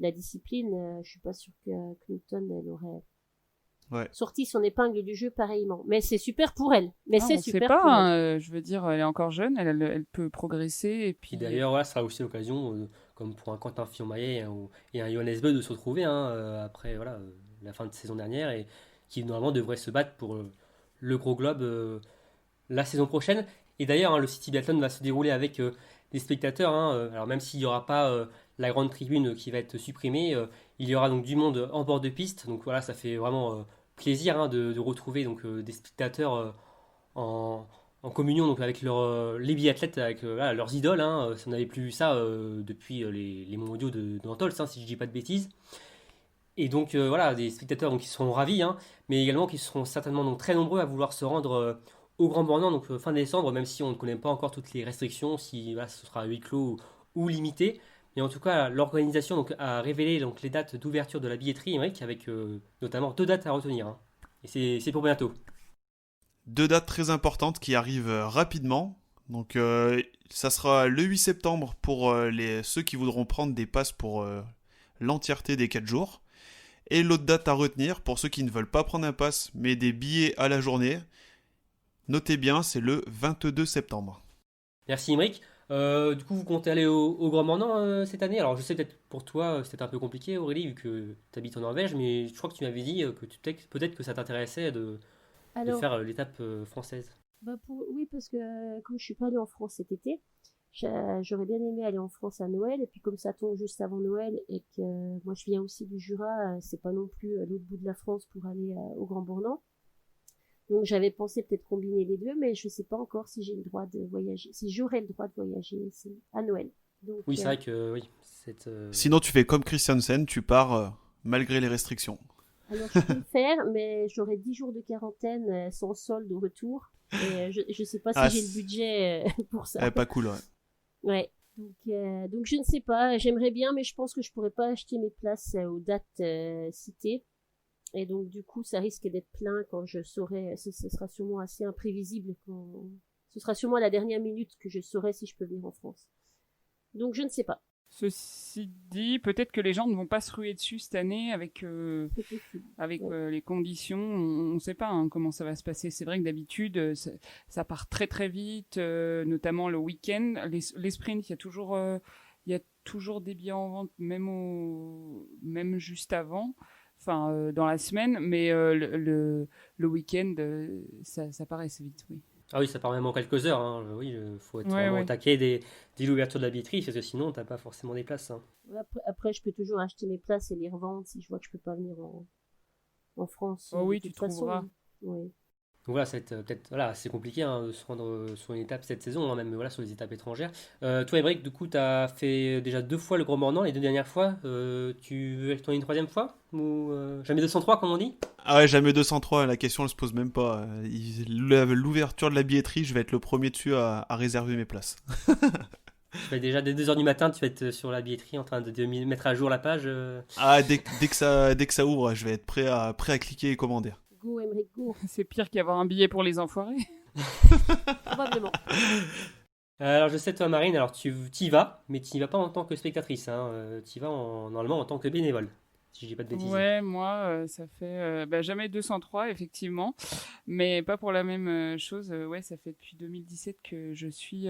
la discipline. Je suis pas sûre que Knudsen elle aurait Ouais. sorti son épingle du jeu pareillement. Mais c'est super pour elle. Mais Ah, c'est on sait super pas, pour elle. hein, je veux dire, elle est encore jeune, elle peut progresser et Puis puis d'ailleurs, voilà, ça sera aussi l'occasion, comme pour un Quentin Fillon-Maillet et un Johannes Beu, de se retrouver hein, après voilà, la fin de saison dernière et qui normalement devrait se battre pour le Gros Globe la saison prochaine. Et d'ailleurs, hein, le City Biathlon va se dérouler avec des spectateurs. Hein, alors même s'il n'y aura pas la grande tribune qui va être supprimée, il y aura donc du monde en bord de piste. Donc voilà, ça fait vraiment plaisir hein, de retrouver donc, des spectateurs en, en communion donc, avec les biathlètes, avec voilà, leurs idoles. Hein. Si on n'avait plus vu ça depuis les mondiaux d'Antols, hein, si je dis pas de bêtises. Et donc voilà, des spectateurs donc, qui seront ravis, hein, mais également qui seront certainement donc, très nombreux à vouloir se rendre au Grand Bornand, donc fin décembre, même si on ne connaît pas encore toutes les restrictions, si voilà, ce sera à huis clos ou limité. Mais en tout cas, l'organisation donc, a révélé donc, les dates d'ouverture de la billetterie, Émeric, avec notamment 2 dates à retenir. Hein. Et c'est pour bientôt. 2 dates très importantes qui arrivent rapidement. Donc, ça sera le 8 septembre pour ceux qui voudront prendre des passes pour l'entièreté des 4 jours. Et l'autre date à retenir, pour ceux qui ne veulent pas prendre un pass, mais des billets à la journée, notez bien, c'est le 22 septembre. Merci Émeric. Du coup, vous comptez aller au Grand Bornand cette année? Alors, je sais peut-être pour toi, c'était un peu compliqué, Aurélie, vu que tu habites en Norvège, mais je crois que tu m'avais dit que peut-être que ça t'intéressait de Alors, faire l'étape française. oui, parce que comme je suis pas allée en France cet été, j'aurais bien aimé aller en France à Noël, et puis comme ça tombe juste avant Noël, et que moi je viens aussi du Jura, c'est pas non plus l'autre bout de la France pour aller au Grand Bornand. Donc j'avais pensé peut-être combiner les deux, mais je sais pas encore si j'ai le droit de voyager, si j'aurai le droit de voyager à Noël. Donc, Oui, c'est vrai que oui, Sinon, tu fais comme Christiansen, tu pars malgré les restrictions. alors je peux le faire, mais j'aurai 10 jours de quarantaine sans solde au retour. Et je sais pas si Ah, j'ai le budget pour ça. pas cool, ouais. Ouais. Donc je ne sais pas, j'aimerais bien, mais je pense que je pourrais pas acheter mes places aux dates citées. Et donc du coup, ça risque d'être plein quand je saurai. Ce sera sûrement assez imprévisible. Ce sera sûrement à la dernière minute que je saurai si je peux venir en France. Donc je ne sais pas. Ceci dit, peut-être que les gens ne vont pas se ruer dessus cette année avec C'est possible. les conditions. On ne sait pas hein, comment ça va se passer. C'est vrai que d'habitude, ça part très très vite, notamment le week-end. Les sprints, il y a toujours des billets en vente, même juste avant. Enfin, dans la semaine, mais le week-end, ça part assez vite, oui. Ah oui, ça part même en quelques heures. Hein. Oui, il faut être Ouais, vraiment au ouais. taquet dès l'ouverture de la billetterie, parce que sinon, t'as pas forcément des places. Hein. Après, je peux toujours acheter mes places et les revendre si je vois que je peux pas venir en France. Oh oui, de tu toute façon. trouveras. Oui. Donc voilà, ça va être peut-être voilà, c'est compliqué hein, de se rendre sur une étape cette saison, hein, même voilà, sur les étapes étrangères. Toi, Émeric, du coup, tu as fait déjà 2 fois le Grand Bornand, les 2 dernières fois. Tu veux y retourner une troisième fois? Ou jamais 203, comme on dit? Ah ouais, jamais 203, la question elle se pose même pas. L'ouverture de la billetterie, je vais être le premier dessus à réserver mes places. Tu vas déjà dès 2h du matin, tu vas être sur la billetterie en train de mettre à jour la page. Ah, dès que ça ouvre, je vais être prêt à cliquer et commander. Go, Emmerich, go. C'est pire qu'avoir un billet pour les enfoirés. Probablement. Alors je sais toi Marine, alors tu y vas, mais tu n'y vas pas en tant que spectatrice, hein, tu y vas normalement en tant que bénévole, si je dis pas de bêtises. Ouais, moi, ça fait jamais 203, effectivement, mais pas pour la même chose. Ouais, ça fait depuis 2017 que je suis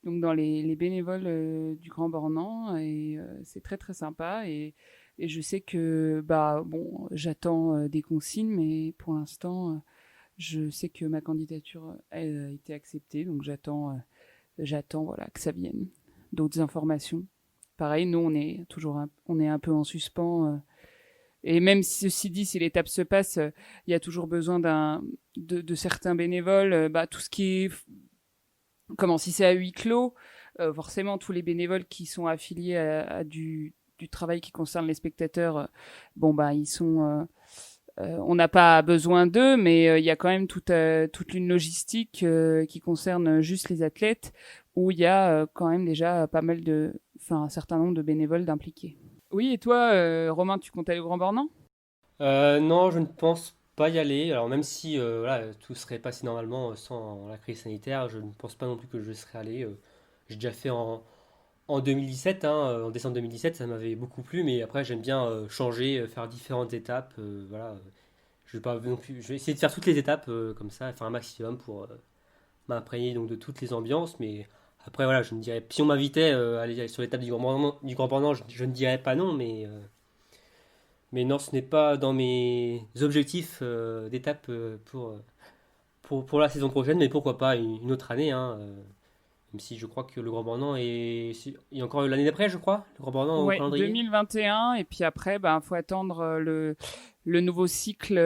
donc dans les bénévoles du Grand Bornand, et c'est très très sympa. Et je sais que bon, j'attends des consignes, mais pour l'instant, je sais que ma candidature a été acceptée, donc j'attends voilà que ça vienne. D'autres informations. Pareil, nous on est on est un peu en suspens. Et même si ceci dit, si l'étape se passe, il y a toujours besoin de certains bénévoles. Tout ce qui est si c'est à huis clos, forcément tous les bénévoles qui sont affiliés à du travail qui concerne les spectateurs, ils sont on n'a pas besoin d'eux, mais il y a quand même toute une logistique qui concerne juste les athlètes, où il y a quand même déjà un certain nombre de bénévoles d'impliqués. Oui, et toi, Romain, tu comptes aller au Grand Bornand? Non, je ne pense pas y aller. Alors même si voilà, tout serait passé normalement sans la crise sanitaire, je ne pense pas non plus que je serais allé. J'ai déjà fait en 2017, hein, en décembre 2017, ça m'avait beaucoup plu, mais après j'aime bien changer, faire différentes étapes. Voilà, je vais pas non plus, je vais essayer de faire toutes les étapes comme ça, faire un maximum pour m'imprégner donc de toutes les ambiances. Mais après voilà, je ne dirais, si on m'invitait à aller sur l'étape du Grand Bornand, je ne dirais pas non, mais non, ce n'est pas dans mes objectifs d'étape pour la saison prochaine, mais pourquoi pas une autre année, hein, même si je crois que le Grand Bornand il y a encore l'année d'après, je crois, le Grand Bornand au Ouais, calendrier. 2021, et puis après, faut attendre le nouveau cycle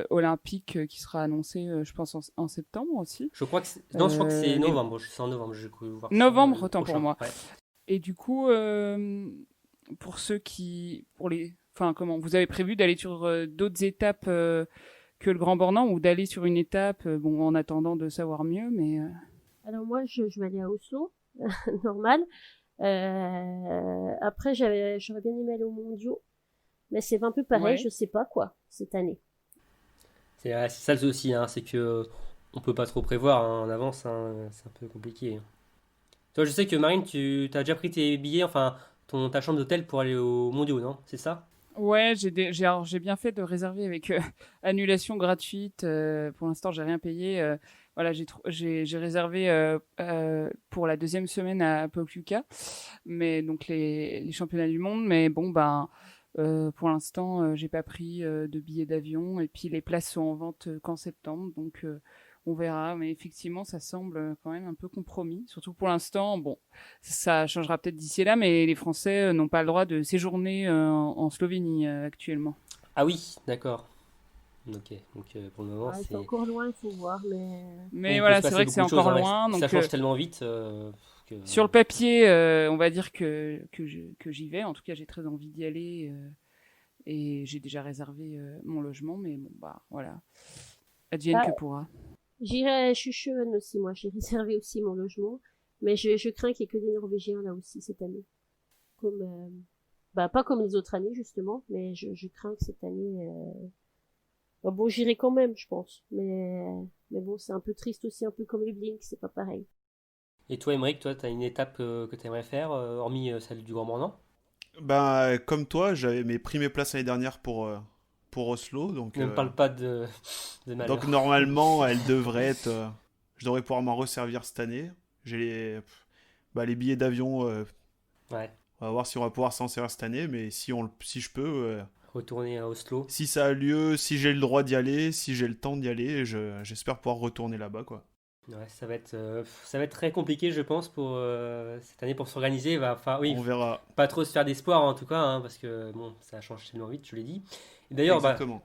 olympique qui sera annoncé, je pense, en septembre aussi. Je crois que non, je crois que c'est Les- novembre. C'est en novembre. Je vais voir ça Novembre, le autant pour prochain. moi. Ouais. Et du coup, vous avez prévu d'aller sur d'autres étapes que le Grand Bornand, ou d'aller sur une étape, en attendant de savoir mieux, mais... Alors moi, je vais aller à Oslo, normal. Après, j'aurais bien aimé aller aux mondiaux, mais c'est un peu pareil, Ouais. je sais pas quoi, cette année. C'est ça aussi, hein, c'est que on peut pas trop prévoir hein, en avance. Hein, c'est un peu compliqué. Toi, je sais que Marine, tu as déjà pris tes billets, enfin ta chambre d'hôtel pour aller aux mondiaux, non? C'est ça? Ouais, j'ai bien fait de réserver avec annulation gratuite. Pour l'instant, j'ai rien payé. Voilà, j'ai réservé pour la deuxième semaine à Pokljuka, mais donc les championnats du monde. Mais pour l'instant, j'ai pas pris de billets d'avion, et puis les places sont en vente qu'en septembre, donc on verra. Mais effectivement, ça semble quand même un peu compromis. Surtout pour l'instant, ça changera peut-être d'ici là, mais les Français n'ont pas le droit de séjourner en Slovénie actuellement. Ah oui, d'accord. Ok, donc pour le moment, Ouais, c'est encore loin, il faut voir, mais Mais il peut se voilà, c'est passer vrai que c'est beaucoup de choses, encore hein, loin. ça Donc change tellement vite que sur le papier, on va dire que j'y vais. En tout cas, j'ai très envie d'y aller, et j'ai déjà réservé mon logement. Mais voilà, advienne Ah, que pourra. je suis jeune aussi, moi, j'ai réservé aussi mon logement, mais je crains qu'il y ait que des Norvégiens là aussi cette année. Comme, pas comme les autres années justement, mais je crains que cette année, j'irai quand même, je pense, mais bon, c'est un peu triste aussi, un peu comme les Blink, c'est pas pareil. Et toi, Émeric, toi, tu as une étape que tu aimerais faire, hormis celle du Grand Bornand? Comme toi, j'avais pris mes places l'année dernière pour Oslo, Ne me parle pas de donc malheur. normalement, elle devrait être. Je devrais pouvoir m'en resservir cette année. J'ai les billets d'avion. Ouais, On va voir si on va pouvoir s'en servir cette année, mais si je peux, retourner à Oslo. si ça a lieu, si j'ai le droit d'y aller, si j'ai le temps d'y aller, j'espère pouvoir retourner là-bas, quoi. Ouais, ça va être très compliqué, je pense, pour cette année pour s'organiser. Enfin, oui, On verra. pas trop se faire d'espoir en tout cas, hein, parce que bon, ça change tellement vite, je l'ai dit. Et d'ailleurs, Exactement.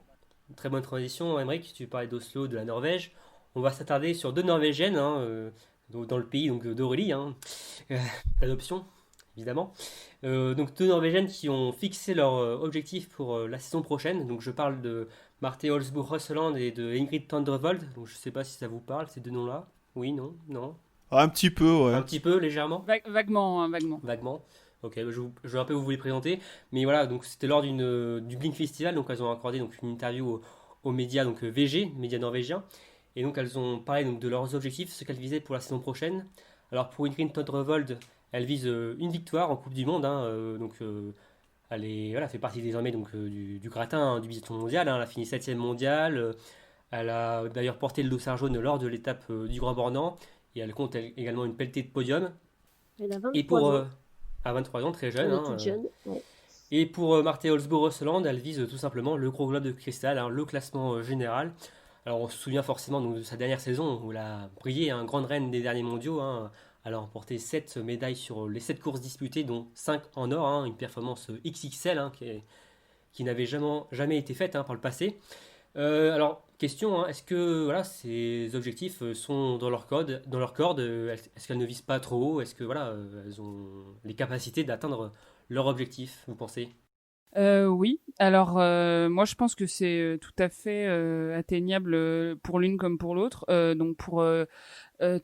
très bonne transition, Emmerich, tu parlais d'Oslo, de la Norvège. On va s'attarder sur deux Norvégiennes, hein, dans le pays donc d'Aurélie, hein, l'adoption, évidemment. Donc deux Norvégiennes qui ont fixé leur objectif pour la saison prochaine. Donc je parle de Marte Olsbu Rosseland et de Ingrid Thundervold. Donc je sais pas si ça vous parle, ces deux noms-là. Oui, non, non. Un petit peu, Un ouais. petit peu, légèrement. Vaguement, hein, vaguement. Vaguement. Ok, je vais un peu vous les présenter. Mais voilà, donc c'était lors du Blink Festival, donc elles ont accordé donc, une interview aux médias donc VG, médias norvégiens. Et donc elles ont parlé donc, de leurs objectifs, ce qu'elles visaient pour la saison prochaine. Alors pour Ingrid Todrevold, elle vise une victoire en Coupe du Monde. Hein, voilà, elle fait partie désormais donc, du gratin hein, du biathlon mondial. Hein, elle a fini 7ème mondiale. Elle a d'ailleurs porté le dossard jaune lors de l'étape du Grand Bornand. Et elle compte également une pelletée de podium. Elle a Et 23 ans. à 23 ans, très jeune. Elle est Hein, toute jeune. Ouais. Et pour Marthe Holzboe-Rosseland, elle vise tout simplement le gros globe de cristal, hein, le classement général. Alors on se souvient forcément donc, de sa dernière saison où elle a brillé, hein, grande reine des derniers mondiaux. Hein. Elle a remporté 7 médailles sur les 7 courses disputées, dont 5 en or, hein, une performance XXL hein, qui n'avait jamais été faite hein, par le passé. Alors, question, hein, est-ce que voilà, ces objectifs sont dans leur corde est-ce qu'elles ne visent pas trop haut? Est-ce que voilà, elles ont les capacités d'atteindre leur objectif, vous pensez? Oui, alors moi je pense que c'est tout à fait atteignable pour l'une comme pour l'autre. Donc pour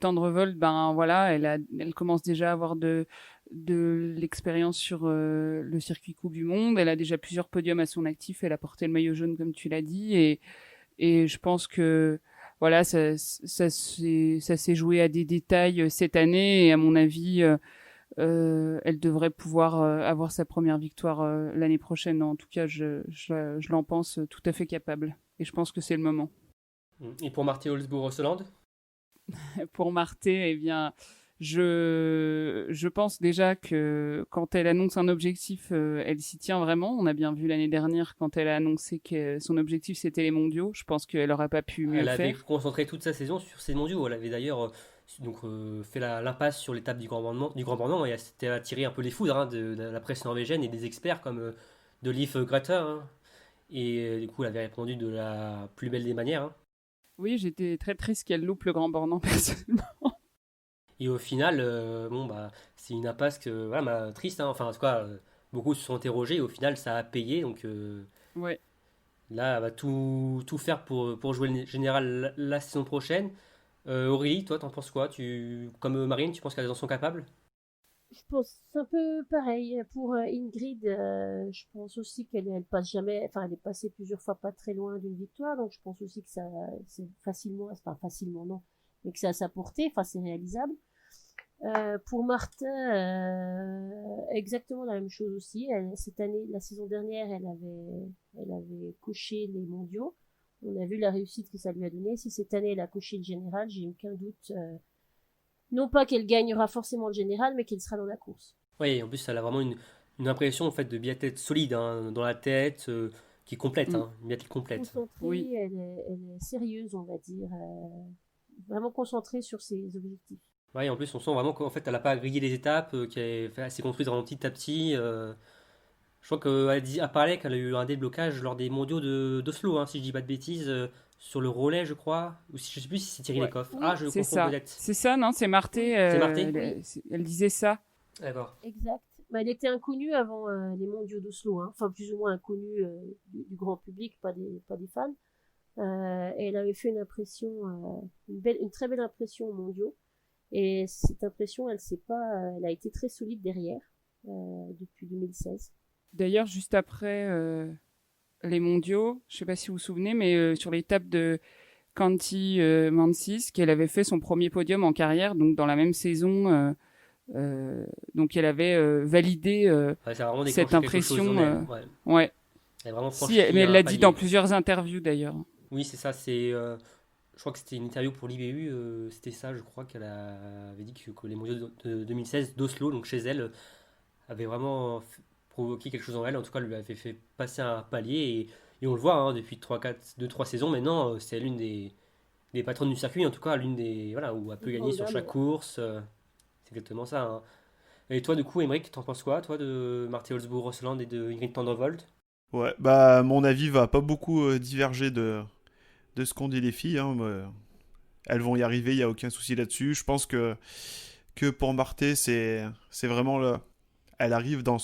Tendrevold, ben voilà, elle commence déjà à avoir de l'expérience sur le circuit Coupe du Monde. Elle a déjà plusieurs podiums à son actif. Elle a porté le maillot jaune comme tu l'as dit, et je pense que voilà, ça s'est joué à des détails cette année, et à mon avis. Elle devrait pouvoir avoir sa première victoire l'année prochaine. En tout cas, je l'en pense tout à fait capable. Et je pense que c'est le moment. Et pour Marthe Holzboe-Rosseland? Pour Marthe, eh bien, je pense déjà que quand elle annonce un objectif, elle s'y tient vraiment. On a bien vu l'année dernière quand elle a annoncé que son objectif c'était les mondiaux. Je pense qu'elle n'aurait pas pu mieux Elle avait faire. concentré toute sa saison sur ces mondiaux. Elle avait d'ailleurs fait l'impasse sur l'étape du Grand Bornand et elle s'était attiré un peu les foudres hein, de la presse norvégienne et des experts comme de Leif Grøter. Hein. Et du coup, elle avait répondu de la plus belle des manières. Hein. Oui, j'étais très triste qu'elle loupe le Grand Bornand personnellement. Et au final, bon, bah, c'est une impasse que, voilà, triste. Hein. Enfin, en tout cas, beaucoup se sont interrogés et au final, ça a payé. Donc Ouais. là, elle va tout faire pour jouer le général la saison prochaine. Aurélie, toi, t'en penses quoi? Comme Marine, tu penses qu'elles en sont capables? Je pense c'est un peu pareil pour Ingrid. Je pense aussi elle passe jamais. Enfin, elle est passée plusieurs fois pas très loin d'une victoire, donc je pense aussi que ça c'est facilement, enfin facilement non, mais que c'est à sa portée. Enfin, c'est réalisable. Pour Martin, exactement la même chose aussi. Cette année, la saison dernière, elle avait coché les mondiaux. On a vu la réussite que ça lui a donné. Si cette année elle a coché le général, j'ai aucun doute. Non pas qu'elle gagnera forcément le général, mais qu'elle sera dans la course. Oui, en plus, elle a vraiment une impression en fait, de biathlète solide hein, dans la tête, qui est complète, Mm. hein, une biathlète complète. Concentrée, Oui. elle est sérieuse, on va dire. Vraiment concentrée sur ses objectifs. Ouais, en plus, on sent vraiment qu'en fait, elle n'a pas grillé les étapes, elle s'est construite vraiment petit à petit. Je crois qu'elle parlait qu'elle a eu un déblocage lors des mondiaux d'Oslo, hein, si je dis pas de bêtises, sur le relais, je crois. Ou si, je sais plus si c'est Thierry Ouais. Lecoff. Oui, Ah, je C'est confonds ça. peut-être. C'est ça, non? C'est Marthe. C'est Marthe? Oui. Elle disait ça. D'accord. Exact. Bah, elle était inconnue avant les mondiaux d'Oslo, hein. Enfin plus ou moins inconnue du grand public, pas des fans. Et elle avait fait une impression, une très belle impression aux mondiaux. Et cette impression, elle a été très solide derrière depuis 2016. D'ailleurs, juste après les mondiaux, je sais pas si vous vous souvenez, mais sur l'étape de Kanti Mansis, qu'elle avait fait son premier podium en carrière, donc dans la même saison. Donc elle avait validé Ouais, ça a vraiment cette déclenché quelque chose impression. en elle. Ouais. Ouais. Elle a vraiment Si, franchi mais elle un l'a dit dans palier. plusieurs interviews d'ailleurs. Oui, c'est ça. Je crois que c'était une interview pour l'IBU. C'était ça, je crois qu'elle avait dit que les mondiaux de 2016 d'Oslo, donc chez elle, avaient vraiment provoqué quelque chose en elle. En tout cas, elle lui avait fait passer un palier. Et on le voit hein, depuis 2-3 saisons maintenant. C'est l'une des patronnes du circuit. En tout cas, l'une des. Voilà, où elle peut gagner sur chaque Formidable. course. C'est exactement ça. Hein. Et toi, du coup, Emmerich, t'en penses quoi, toi, de Marthe Holzboe-Rosseland et de Ingrid Tendrevold? Ouais, bah mon avis va pas beaucoup diverger de ce qu'ont dit les filles. Hein. Elles vont y arriver, il y a aucun souci là-dessus. Je pense que pour Marthe, c'est vraiment le, elle arrive dans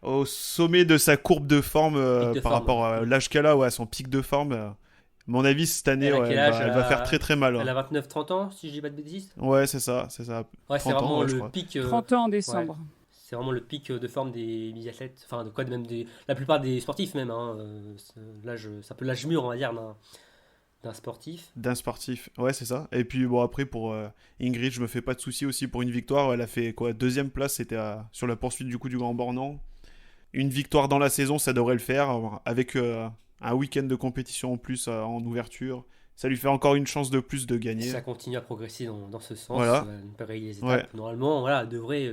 au sommet de sa courbe de forme Pic de par forme. rapport à Mm. l'âge qu'elle a, ouais, à son pic de forme. Mon avis, cette année, Elle a ouais, quel âge? elle va faire très très mal. Ouais, Elle a 29-30 ans, si je dis pas de bêtises. ouais, c'est ça, c'est ça. Ouais, c'est 30 ans, vraiment ouais, je le crois. pic. 30 ans en Ouais, décembre. c'est vraiment le pic de forme des biathlètes. Enfin, de quoi, même la plupart des sportifs, même. Hein, c'est un peu l'âge mûr, on va dire, d'un sportif. D'un sportif, ouais, c'est ça. Et puis bon, après pour Ingrid, je me fais pas de soucis aussi pour une victoire. Elle a fait quoi, deuxième place, c'était sur la poursuite du coup du Grand Bornand. Une victoire dans la saison, ça devrait le faire avec un week-end de compétition en plus en ouverture. Ça lui fait encore une chance de plus de Si gagner. ça continue à progresser dans ce sens, Voilà. ne pas rayer les Ouais. étapes, normalement, voilà, elle devrait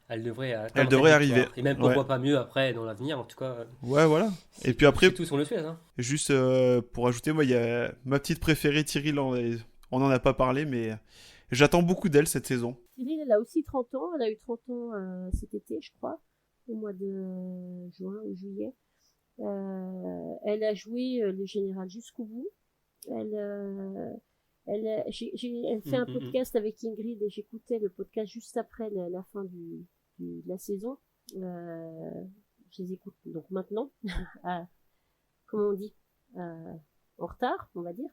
Elle atteindre cette devrait victoire. arriver. Et même Ouais. pourquoi pas mieux après dans l'avenir, en tout cas, Ouais, voilà. Et puis après, c'est tout ce qu'on le souhaite. Hein. juste pour ajouter, moi, il y a ma petite préférée, Tyrrell, on n'en a pas parlé, mais j'attends beaucoup d'elle cette saison. Cyril, elle a aussi 30 ans. Elle a eu 30 ans cet été, je crois, au mois de juin ou juillet. Elle a joué le général jusqu'au bout. Elle fait un podcast avec Ingrid et j'écoutais le podcast juste après la fin de la saison. Je les écoute donc maintenant, comment on dit, en retard, on va dire.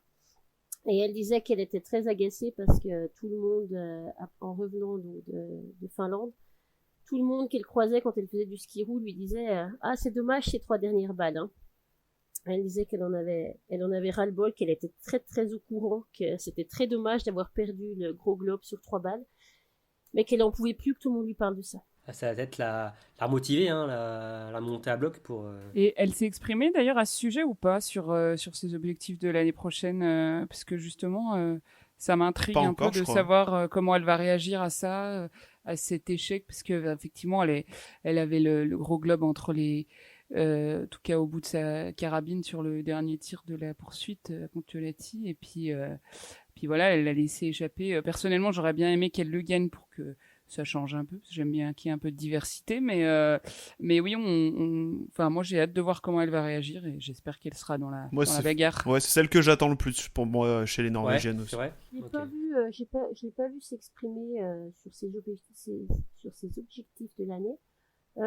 Et elle disait qu'elle était très agacée parce que tout le monde, en revenant de Finlande, tout le monde qu'elle croisait quand elle faisait du ski roue lui disait ah, c'est dommage ces 3 dernières balles. Hein. Elle disait qu'elle en avait ras-le-bol, qu'elle était très très au courant, que c'était très dommage d'avoir perdu le gros globe sur 3 balles, mais qu'elle en pouvait plus que tout le monde lui parle de ça. Ça va être la remotiver, hein, la montée à bloc pour. Et elle s'est exprimée d'ailleurs à ce sujet ou pas sur ses objectifs de l'année prochaine parce que justement ça m'intrigue Pas un encore, peu je de crois. savoir comment elle va réagir à ça, à cet échec, parce que effectivement elle avait le gros globe entre les en tout cas au bout de sa carabine sur le dernier tir de la poursuite à Contiolati, et puis voilà, elle l'a laissé échapper. Personnellement, j'aurais bien aimé qu'elle le gagne pour que ça change un peu, parce que j'aime bien qu'il y ait un peu de diversité, mais oui, enfin, moi j'ai hâte de voir comment elle va réagir et j'espère qu'elle sera dans la bagarre. Ouais, c'est celle que j'attends le plus pour moi chez les Norvégiennes Ouais, aussi. c'est vrai. Je l'ai Ok. pas vu, je l'ai pas vu s'exprimer sur ses objectifs de l'année.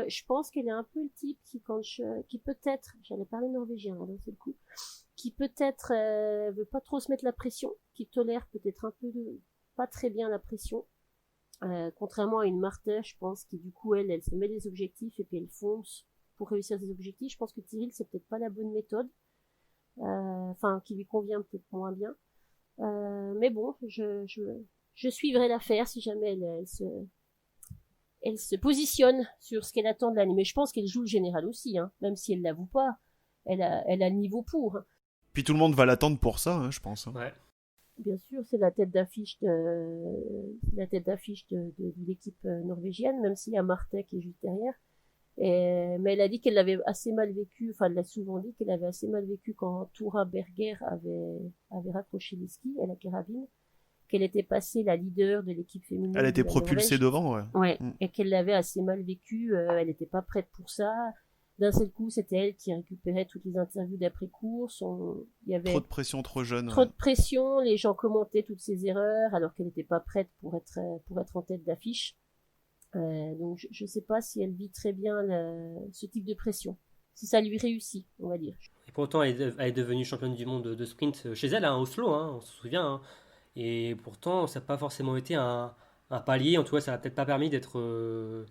Je pense qu'elle est un peu le type qui peut-être, j'allais parler norvégien d'un seul coup, qui peut-être veut pas trop se mettre la pression, qui tolère peut-être un peu pas très bien la pression. Contrairement à une Marthe, je pense, qui du coup elle se met des objectifs et puis elle fonce pour réussir ses objectifs. Je pense que Tyrrell c'est peut-être pas la bonne méthode, enfin qui lui convient peut-être moins bien. Mais bon, je suivrai l'affaire si jamais elle se positionne sur ce qu'elle attend de l'année. Mais je pense qu'elle joue le général aussi, hein, même si elle l'avoue pas. Elle a le niveau pour. Hein. Puis tout le monde va l'attendre pour ça, hein, je pense. Hein. Ouais. Bien sûr, c'est la tête d'affiche de l'équipe norvégienne, même s'il y a Marthe qui est juste derrière. Mais elle a dit qu'elle l'avait assez mal vécu, enfin elle l'a souvent dit qu'elle avait assez mal vécu quand Tora Berger avait raccroché les skis à la carabine, qu'elle était passée la leader de l'équipe féminine. Elle a été de la propulsée Norvège. devant, ouais. Ouais, Mm. et qu'elle l'avait assez mal vécu, elle n'était pas prête pour ça. D'un seul coup, c'était elle qui récupérait toutes les interviews d'après-course. Il y avait Trop de pression, trop jeune. trop de pression, les gens commentaient toutes ses erreurs alors qu'elle n'était pas prête pour être en tête d'affiche. Donc je sais pas si elle vit très bien ce type de pression. Si ça lui réussit, on va dire. Et pourtant, elle est devenue championne du monde de sprint chez elle, hein, à Oslo, hein, on se souvient. Hein. Et pourtant, ça n'a pas forcément été un palier. En tout cas, ça n'a peut-être pas permis d'être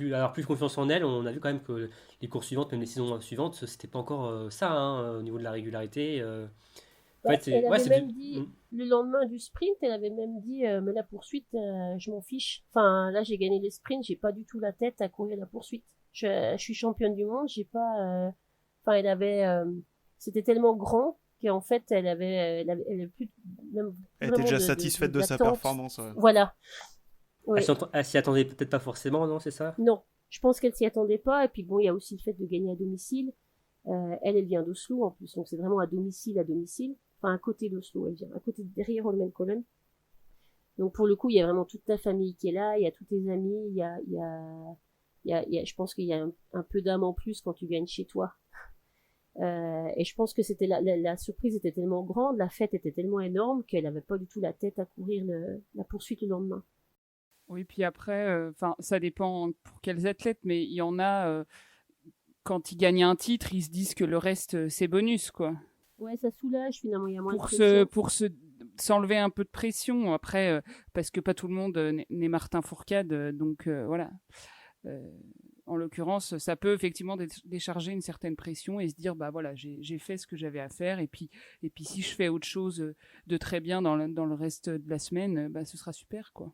avoir plus confiance en elle. On a vu quand même que les courses suivantes, même les saisons suivantes, c'était pas encore ça, hein, au niveau de la régularité. En fait, Elle avait même Mm. dit, le lendemain du sprint, elle avait même dit, mais la poursuite, je m'en fiche. Enfin, là, j'ai gagné les sprints, j'ai pas du tout la tête à courir la poursuite. Je suis championne du monde, j'ai pas, enfin, elle avait, c'était tellement grand qu'en fait, elle avait plus, même Elle était vraiment déjà satisfaite de sa d'attente. performance. Ouais. Voilà. Ouais. Elle s'y attendait peut-être pas forcément, non, c'est ça? Non, je pense qu'elle s'y attendait pas. Et puis bon, il y a aussi le fait de gagner à domicile. Elle vient d'Oslo en plus, donc c'est vraiment à domicile. Enfin, à côté d'Oslo, elle vient, à côté derrière Holmenkollen. Donc pour le coup, il y a vraiment toute ta famille qui est là, il y a tous tes amis, je pense qu'il y a un peu d'âme en plus quand tu gagnes chez toi. Et je pense que c'était la surprise était tellement grande, la fête était tellement énorme qu'elle avait pas du tout la tête à courir la poursuite le lendemain. Oui, puis après, ça dépend pour quels athlètes, mais il y en a, quand ils gagnent un titre, ils se disent que le reste, c'est bonus, quoi. Ouais, ça soulage finalement, il y a moins de pression. Pour s'enlever un peu de pression, après, parce que pas tout le monde n'est Martin Fourcade, donc voilà. En l'occurrence, ça peut effectivement décharger une certaine pression et se dire, bah voilà, j'ai fait ce que j'avais à faire, et puis si je fais autre chose de très bien dans le reste de la semaine, bah ce sera super, quoi.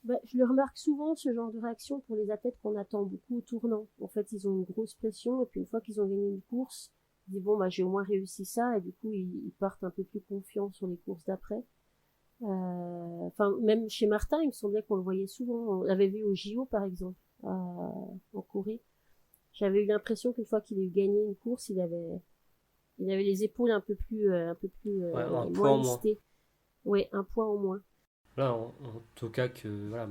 Bah, je le remarque souvent, ce genre de réaction pour les athlètes qu'on attend beaucoup au tournant. En fait, ils ont une grosse pression et puis une fois qu'ils ont gagné une course, dit bon bah j'ai au moins réussi ça, et du coup ils partent un peu plus confiants sur les courses d'après. Enfin même chez Martin, il me semblait qu'on le voyait souvent. On l'avait vu au JO par exemple, en Corée. J'avais eu l'impression qu'une fois qu'il a eu gagné une course, il avait les épaules un peu plus Ouais, un point moins en moins. lestées. Ouais, un point au moins. Voilà, en tout cas que voilà,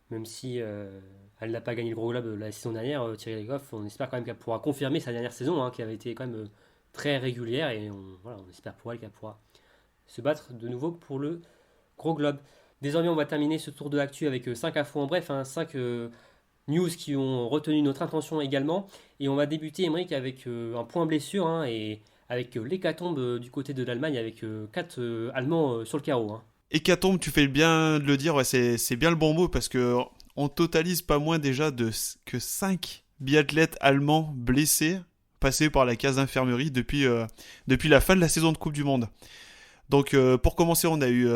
même si elle n'a pas gagné le Gros Globe la saison dernière, Thierry Legoff, on espère quand même qu'elle pourra confirmer sa dernière saison, hein, qui avait été quand même très régulière, et voilà, on espère pour elle qu'elle pourra se battre de nouveau pour le Gros Globe. Désormais, on va terminer ce tour de l'actu avec 5 infos en bref, 5 news qui ont retenu notre attention également, et on va débuter, Émeric, avec un point blessure, hein, et avec l'hécatombe du côté de l'Allemagne, avec 4 Allemands sur le carreau, hein. Hécatombe, tu fais bien de le dire, ouais, c'est bien le bon mot parce que on totalise pas moins déjà que 5 biathlètes allemands blessés passés par la case d'infirmerie depuis la fin de la saison de Coupe du Monde. Donc pour commencer, on a eu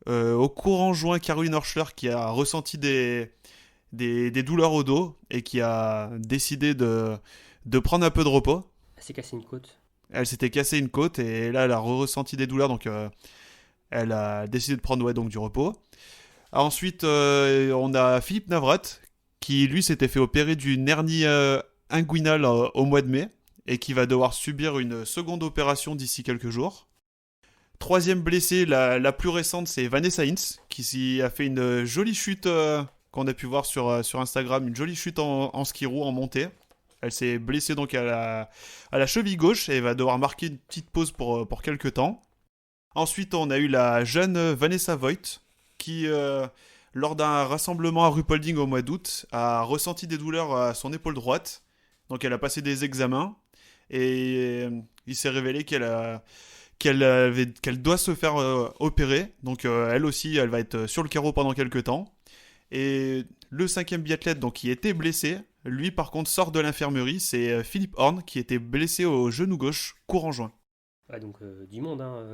au courant juin Caroline Horschler qui a ressenti des douleurs au dos et qui a décidé de prendre un peu de repos. Elle s'est cassé une côte. Elle s'était cassé une côte et là elle a ressenti des douleurs, donc elle a décidé de prendre donc du repos. Ensuite, on a Philippe Navrat qui lui s'était fait opérer d'une hernie inguinale au mois de mai et qui va devoir subir une seconde opération d'ici quelques jours. Troisième blessée, la plus récente, c'est Vanessa Hintz qui a fait une jolie chute qu'on a pu voir sur Instagram, une jolie chute en ski roue en montée. Elle s'est blessée donc à la cheville gauche et va devoir marquer une petite pause pour quelques temps. Ensuite, on a eu la jeune Vanessa Voigt qui, lors d'un rassemblement à Ruhpolding au mois d'août, a ressenti des douleurs à son épaule droite. Donc elle a passé des examens et il s'est révélé qu'elle doit se faire opérer. Donc elle aussi, elle va être sur le carreau pendant quelques temps. Et le cinquième biathlète donc, qui était blessé, lui par contre sort de l'infirmerie, c'est Philippe Horn qui était blessé au genou gauche courant juin. Ouais, donc du monde, hein.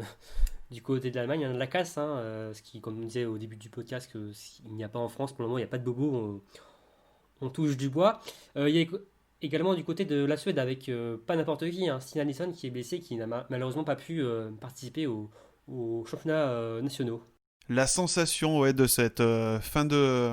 Du côté de l'Allemagne, il y en a de la casse, hein, ce qui, comme on disait au début du podcast, il n'y a pas en France pour le moment, il n'y a pas de bobo, on touche du bois. Il y a également du côté de la Suède avec pas n'importe qui, hein, Stina Nilsson qui est blessé, qui n'a malheureusement pas pu participer aux championnats nationaux. La sensation ouais, de cette fin de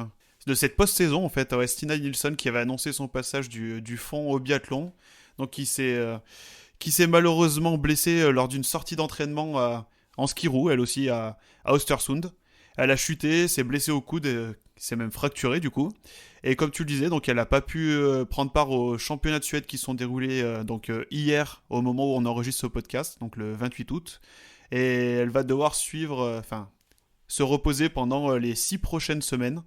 cette post-saison, en fait, ouais, Stina Nilsson qui avait annoncé son passage du fond au biathlon, donc qui s'est malheureusement blessée lors d'une sortie d'entraînement en ski roue, elle aussi à Östersund. Elle a chuté, s'est blessée au coude, s'est même fracturée du coup. Et comme tu le disais, donc elle n'a pas pu prendre part aux championnats de Suède qui sont déroulés hier au moment où on enregistre ce podcast, donc le 28 août. Et elle va devoir se reposer pendant les 6 prochaines semaines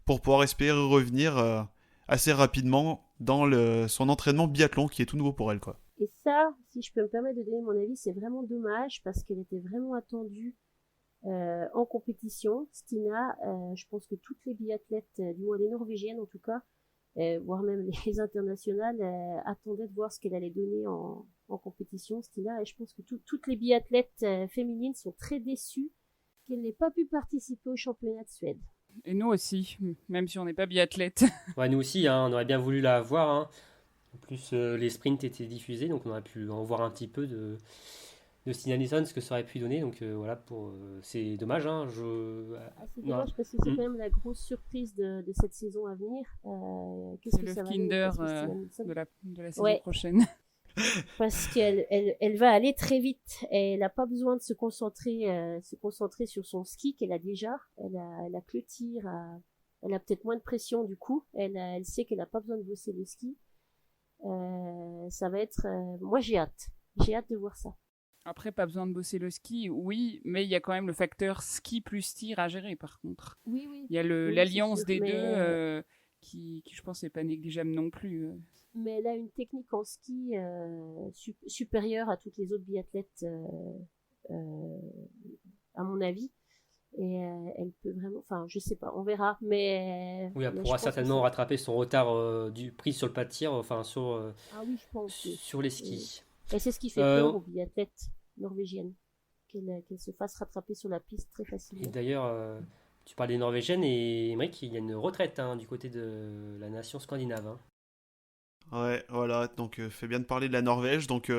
pour pouvoir espérer revenir assez rapidement dans son entraînement biathlon qui est tout nouveau pour elle, quoi. Et ça, si je peux me permettre de donner mon avis, c'est vraiment dommage parce qu'elle était vraiment attendue en compétition. Stina, je pense que toutes les biathlètes, du moins les norvégiennes en tout cas, voire même les internationales, attendaient de voir ce qu'elle allait donner en compétition, Stina. Et je pense que toutes les biathlètes féminines sont très déçues qu'elle n'ait pas pu participer au championnat de Suède. Et nous aussi, même si on n'est pas biathlète. Ouais, nous aussi, hein, on aurait bien voulu la voir, hein. En plus, les sprints étaient diffusés, donc on aurait pu en voir un petit peu de Stina Nilsson, ce que ça aurait pu donner. Donc voilà, c'est dommage, hein. C'est Non. dommage parce que c'est quand même la grosse surprise de cette saison à venir. Qu'est-ce C'est que le ça va Kinder donner, parce que Stina Nilsson, de la saison Ouais. prochaine. parce qu'elle va aller très vite. Elle n'a pas besoin de se concentrer sur son ski qu'elle a déjà. Elle a que le tir, elle a peut-être moins de pression du coup. Elle sait qu'elle n'a pas besoin de bosser le ski. Ça va être... moi j'ai hâte. J'ai hâte de voir ça. Après, pas besoin de bosser le ski, oui, mais il y a quand même le facteur ski plus tir à gérer par contre. Oui, oui. Il y a Oui, l'alliance c'est sûr, des mais... deux qui, je pense, n'est pas négligeable non plus. Mais elle a une technique en ski supérieure à toutes les autres biathlètes, à mon avis. Et elle peut vraiment... Enfin, je sais pas, on verra. Mais Oui, elle mais pourra je pense certainement rattraper son retard pris sur le pas de tir, enfin Ah oui, je pense. sur les skis. Et c'est ce qui fait peur aux biathlètes norvégiennes. Qu'elles se fassent rattraper sur la piste très Et facilement. d'ailleurs, tu parlais des Norvégiennes et Émeric, il y a une retraite, hein, du côté de la nation scandinave, hein. Ouais, voilà, donc fait bien de parler de la Norvège. Donc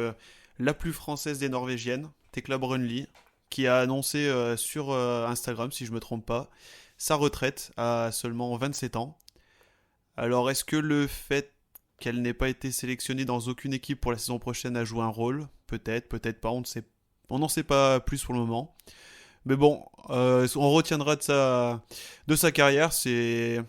la plus française des Norvégiennes, Tekla Brunli, qui a annoncé sur Instagram, si je me trompe pas, sa retraite à seulement 27 ans. Alors est-ce que le fait qu'elle n'ait pas été sélectionnée dans aucune équipe pour la saison prochaine a joué un rôle? Peut-être, peut-être pas, on n'en sait pas plus pour le moment. Mais bon, on retiendra de sa carrière, c'est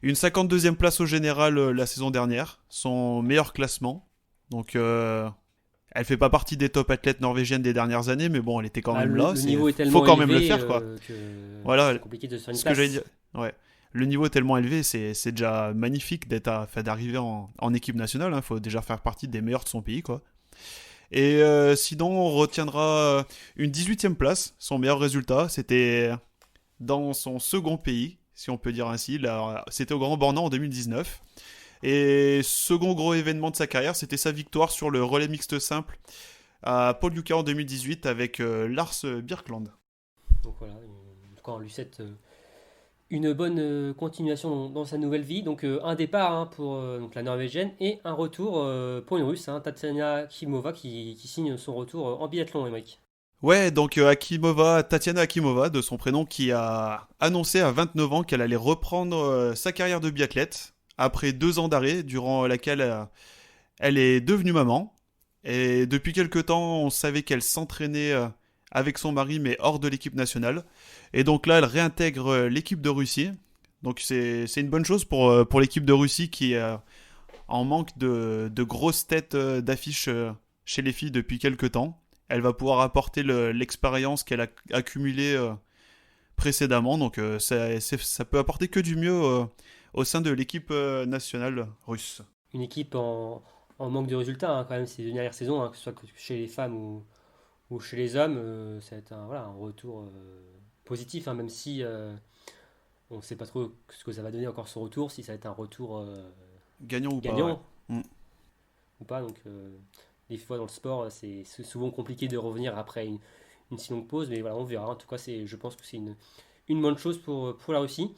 une 52e place au général la saison dernière, son meilleur classement. Donc elle fait pas partie des top athlètes norvégiennes des dernières années, mais bon, elle était quand Ah, même le, là. le niveau est Faut tellement quand même le élevé faire, quoi. que Voilà, c'est compliqué de se faire une ce que place. j'allais dire. Ouais. Le niveau est tellement élevé, c'est déjà magnifique d'arriver en équipe nationale. Il faut déjà faire partie des meilleurs de son pays, quoi. Et sinon, on retiendra une 18e place, son meilleur résultat. C'était dans son second pays, si on peut dire ainsi. Là, c'était au Grand Bornand en 2019. Et second gros événement de sa carrière, c'était sa victoire sur le relais mixte simple à Paul Yuka en 2018 avec Lars Birkland. Donc voilà, en tout cas, on lui souhaite une bonne continuation dans sa nouvelle vie. Donc un départ pour donc, la Norvégienne et un retour pour une Russe, Tatiana Akimova, qui signe son retour en biathlon, Émeric. Ouais, donc Tatiana Akimova, de son prénom, qui a annoncé à 29 ans qu'elle allait reprendre sa carrière de biathlète après 2 ans d'arrêt, durant laquelle elle est devenue maman. Et depuis quelques temps, on savait qu'elle s'entraînait avec son mari, mais hors de l'équipe nationale. Et donc là, elle réintègre l'équipe de Russie. Donc c'est une bonne chose pour l'équipe de Russie qui est en manque de grosses têtes d'affiche chez les filles depuis quelques temps. Elle va pouvoir apporter l'expérience qu'elle a accumulée précédemment. Donc ça peut apporter que du mieux au sein de l'équipe nationale russe. Une équipe en manque de résultats, quand même, ces deux dernières saisons, que ce soit chez les femmes ou chez les hommes, ça va être un retour positif, même si on ne sait pas trop ce que ça va donner encore ce retour, si ça va être un retour Gagnant ou gagnant pas, ouais. ou pas. Donc, des fois dans le sport, c'est souvent compliqué de revenir après une si longue pause, mais voilà, on verra. En tout cas, je pense que c'est une bonne chose pour la Russie.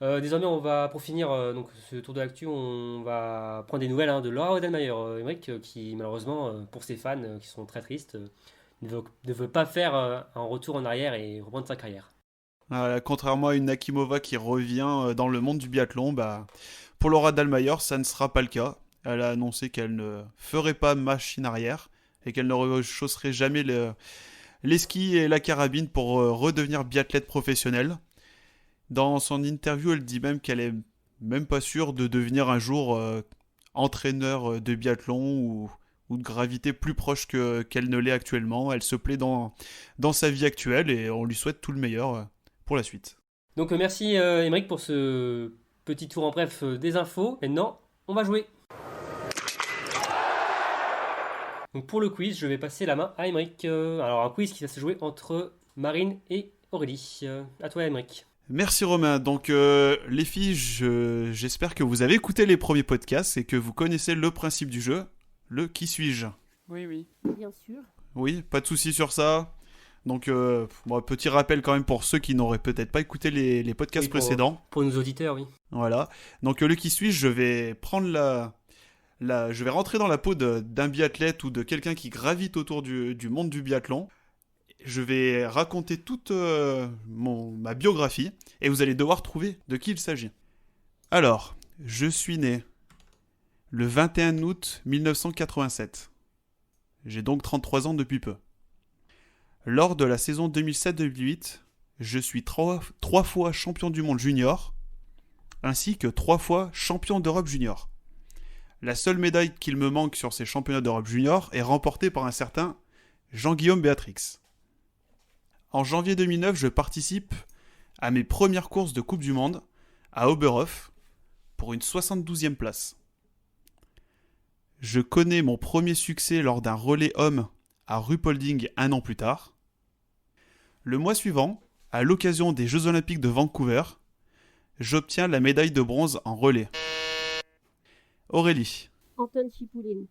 Désormais, pour finir donc, ce tour de l'actu, on va prendre des nouvelles de Laura Odelmeyer, Émeric, qui malheureusement, pour ses fans qui sont très tristes, ne veut pas faire un retour en arrière et reprendre sa carrière. Contrairement à une Akimova qui revient dans le monde du biathlon, pour Laura Dahlmeier, ça ne sera pas le cas. Elle a annoncé qu'elle ne ferait pas machine arrière et qu'elle ne rechausserait jamais les skis et la carabine pour redevenir biathlète professionnelle. Dans son interview, elle dit même qu'elle est même pas sûre de devenir un jour entraîneur de biathlon ou de gravité plus proche qu'elle ne l'est actuellement. Elle se plaît dans sa vie actuelle et on lui souhaite tout le meilleur pour la suite. Donc merci Émeric pour ce petit tour en bref des infos. Maintenant, on va jouer. Donc pour le quiz, je vais passer la main à Émeric. Alors un quiz qui va se jouer entre Marine et Aurélie. À toi Émeric. Merci Romain. Donc les filles, j'espère que vous avez écouté les premiers podcasts et que vous connaissez le principe du jeu, le qui suis-je. Oui. Bien sûr. Oui, pas de souci sur ça. Donc petit rappel quand même pour ceux qui n'auraient peut-être pas écouté les podcasts précédents. Pour nos auditeurs, oui. Voilà. Donc le qui suis-je, je vais prendre je vais rentrer dans la peau d'un biathlète ou de quelqu'un qui gravite autour du monde du biathlon. Je vais raconter toute ma biographie et vous allez devoir trouver de qui il s'agit. Alors, je suis né le 21 août 1987. J'ai donc 33 ans depuis peu. Lors de la saison 2007-2008, je suis 3 fois champion du monde junior, ainsi que 3 fois champion d'Europe junior. La seule médaille qu'il me manque sur ces championnats d'Europe junior est remportée par un certain Jean-Guillaume Béatrix. En janvier 2009, je participe à mes premières courses de Coupe du Monde à Oberhof pour une 72e place. Je connais mon premier succès lors d'un relais homme à Ruhpolding 1 an plus tard. Le mois suivant, à l'occasion des Jeux Olympiques de Vancouver, j'obtiens la médaille de bronze en relais. Aurélie. Anton Chipouline.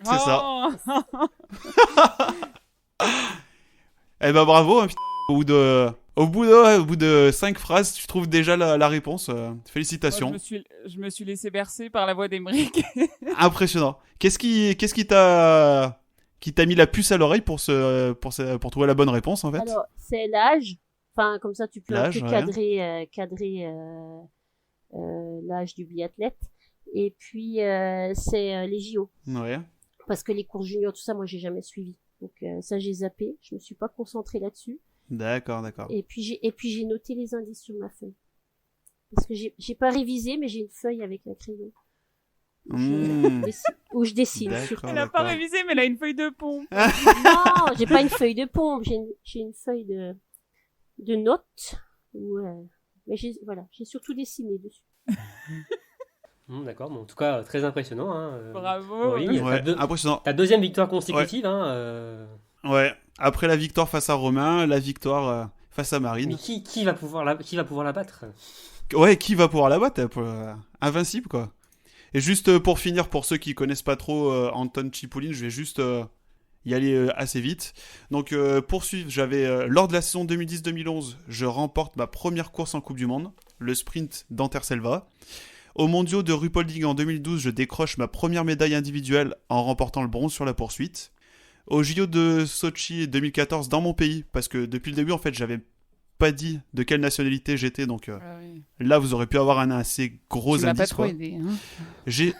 C'est ça. Eh ben bravo, ou de Au bout de 5 phrases, tu trouves déjà la réponse. Félicitations. Moi, je me suis laissé bercer par la voix d'Emeric. Impressionnant. Qu'est-ce qui t'a mis la puce à l'oreille pour trouver la bonne réponse en fait? Alors, c'est l'âge. Enfin, comme ça, tu peux un L'âge, peu ouais. cadrer l'âge du biathlète. Et puis, c'est les JO. Ouais. Parce que les cours juniors, tout ça, moi, j'ai jamais suivi. Donc, ça, j'ai zappé. Je me suis pas concentrée là-dessus. D'accord. Et puis, j'ai noté les indices sur ma feuille. Parce que j'ai pas révisé, mais j'ai une feuille avec un crayon. Où je dessine. D'accord, Elle a pas révisé, mais elle a une feuille de pompe. Non, j'ai pas une feuille de pompe. J'ai une feuille de notes. Mais j'ai surtout dessiné dessus. D'accord, bon, en tout cas, très impressionnant. Hein. Bravo. Oui, impressionnant. Ta deuxième victoire consécutive. Ouais. Hein, Ouais. Après la victoire face à Romain, la victoire face à Marine. Mais qui va pouvoir la battre? Ouais, qui va pouvoir la battre? Invincible, quoi. Et juste pour finir, pour ceux qui connaissent pas trop Anton Chipoulin, je vais juste y aller assez vite. Donc, poursuivre, lors de la saison 2010-2011, je remporte ma première course en Coupe du Monde, le sprint d'Anterselva. Aux mondiaux de Ruhpolding en 2012, je décroche ma première médaille individuelle en remportant le bronze sur la poursuite. Au JO de Sochi 2014 dans mon pays, parce que depuis le début, en fait, j'avais pas dit de quelle nationalité j'étais, donc Oui. là, vous aurez pu avoir un assez gros Tu indice. m'as pas trop quoi. aidé. Hein. J'ai...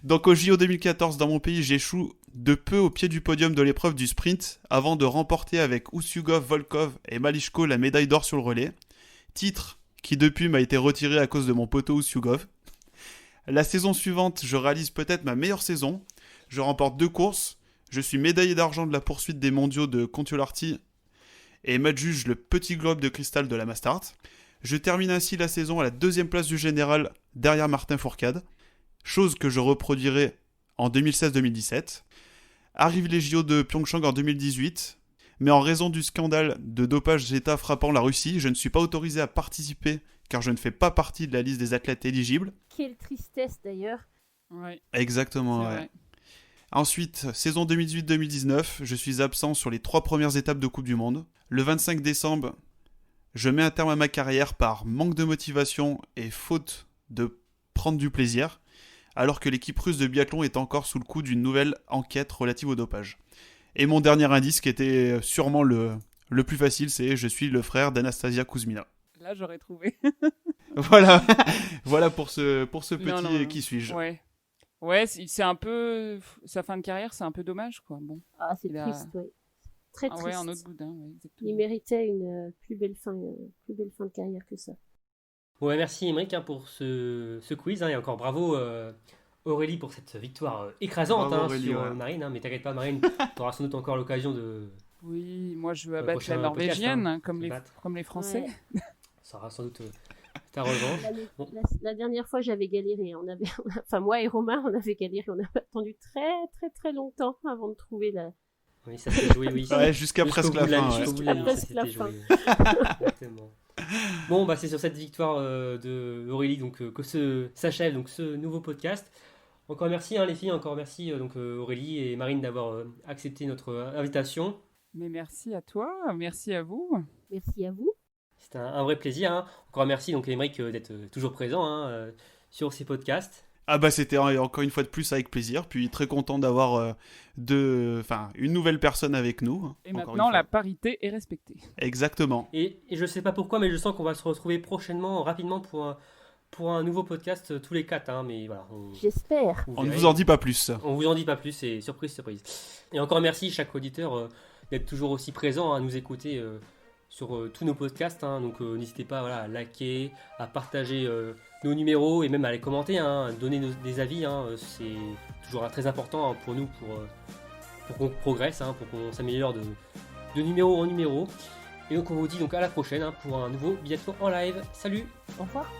Donc au JO 2014 dans mon pays, j'échoue de peu au pied du podium de l'épreuve du sprint avant de remporter avec Usyugov, Volkov et Malichko la médaille d'or sur le relais. Titre qui depuis m'a été retiré à cause de mon poteau Usyugov. La saison suivante, je réalise peut-être ma meilleure saison. Je remporte 2 courses. Je suis médaillé d'argent de la poursuite des mondiaux de Kontiolahti et m'adjuge le petit globe de cristal de la Mastart. Je termine ainsi la saison à la 2e place du général derrière Martin Fourcade, chose que je reproduirai en 2016-2017. Arrivent les JO de Pyeongchang en 2018, mais en raison du scandale de dopage d'État frappant la Russie, je ne suis pas autorisé à participer car je ne fais pas partie de la liste des athlètes éligibles. Quelle tristesse d'ailleurs. Ouais. Exactement, C'est ouais. vrai. Ensuite, saison 2018-2019, je suis absent sur les 3 premières étapes de Coupe du Monde. Le 25 décembre, je mets un terme à ma carrière par manque de motivation et faute de prendre du plaisir, alors que l'équipe russe de biathlon est encore sous le coup d'une nouvelle enquête relative au dopage. Et mon dernier indice, qui était sûrement le plus facile, c'est je suis le frère d'Anastasia Kuzmina. Là, j'aurais trouvé. Voilà, voilà pour ce petit Non. qui suis-je. Ouais, c'est un peu sa fin de carrière, c'est un peu dommage, quoi. Bon. Ah, c'est Il a- triste, ouais. Très triste. Ouais, un autre boudin. Ouais, exactement. Il méritait une plus belle fin de carrière que ça. Ouais, merci Émeric hein, pour ce quiz. Hein, et encore bravo Aurélie pour cette victoire écrasante Bravo, hein, Aurélie, sur ouais. Marine. Hein, mais t'inquiète pas, Marine, tu auras sans doute encore l'occasion de Oui, moi je veux le abattre prochain la Norvégienne, podcast, comme, se les, battre. comme les Français. Ouais. Ça aura sans doute ta revanche. Bon. La dernière fois, j'avais galéré. Enfin, moi et Romain, on avait galéré. On a attendu très, très, très longtemps avant de trouver la. Oui, ça s'est joué, oui. Ouais, jusqu'à Jusqu'au presque bout la de fin. jusqu'au Ouais. bout de la ligne, ça Presque la s'était fin. joué. Exactement. Bon, bah c'est sur cette victoire de Aurélie donc, que s'achève donc, ce nouveau podcast. Encore merci hein, les filles, encore merci donc, Aurélie et Marine d'avoir accepté notre invitation. Mais merci à toi, merci à vous. Merci à vous. C'était un vrai plaisir. Hein. Encore merci donc Émeric d'être toujours présent hein, sur ces podcasts. Ah bah c'était encore une fois de plus avec plaisir, puis très content d'avoir une nouvelle personne avec nous. Et encore maintenant, une fois. la parité est respectée. Exactement. Et je sais pas pourquoi, mais je sens qu'on va se retrouver prochainement, rapidement pour un nouveau podcast tous les 4. Hein, mais voilà, J'espère. On ne vous en dit pas plus. On vous en dit pas plus, c'est surprise. Et encore merci chaque auditeur d'être toujours aussi présent à nous écouter sur tous nos podcasts. Hein, donc n'hésitez pas à liker, à partager nos numéros et même à les commenter, hein, donner des avis. Hein, c'est toujours très important hein, pour nous pour qu'on progresse, hein, pour qu'on s'améliore de numéro en numéro. Et donc on vous dit donc à la prochaine hein, pour un nouveau biathlon en live. Salut! Au revoir.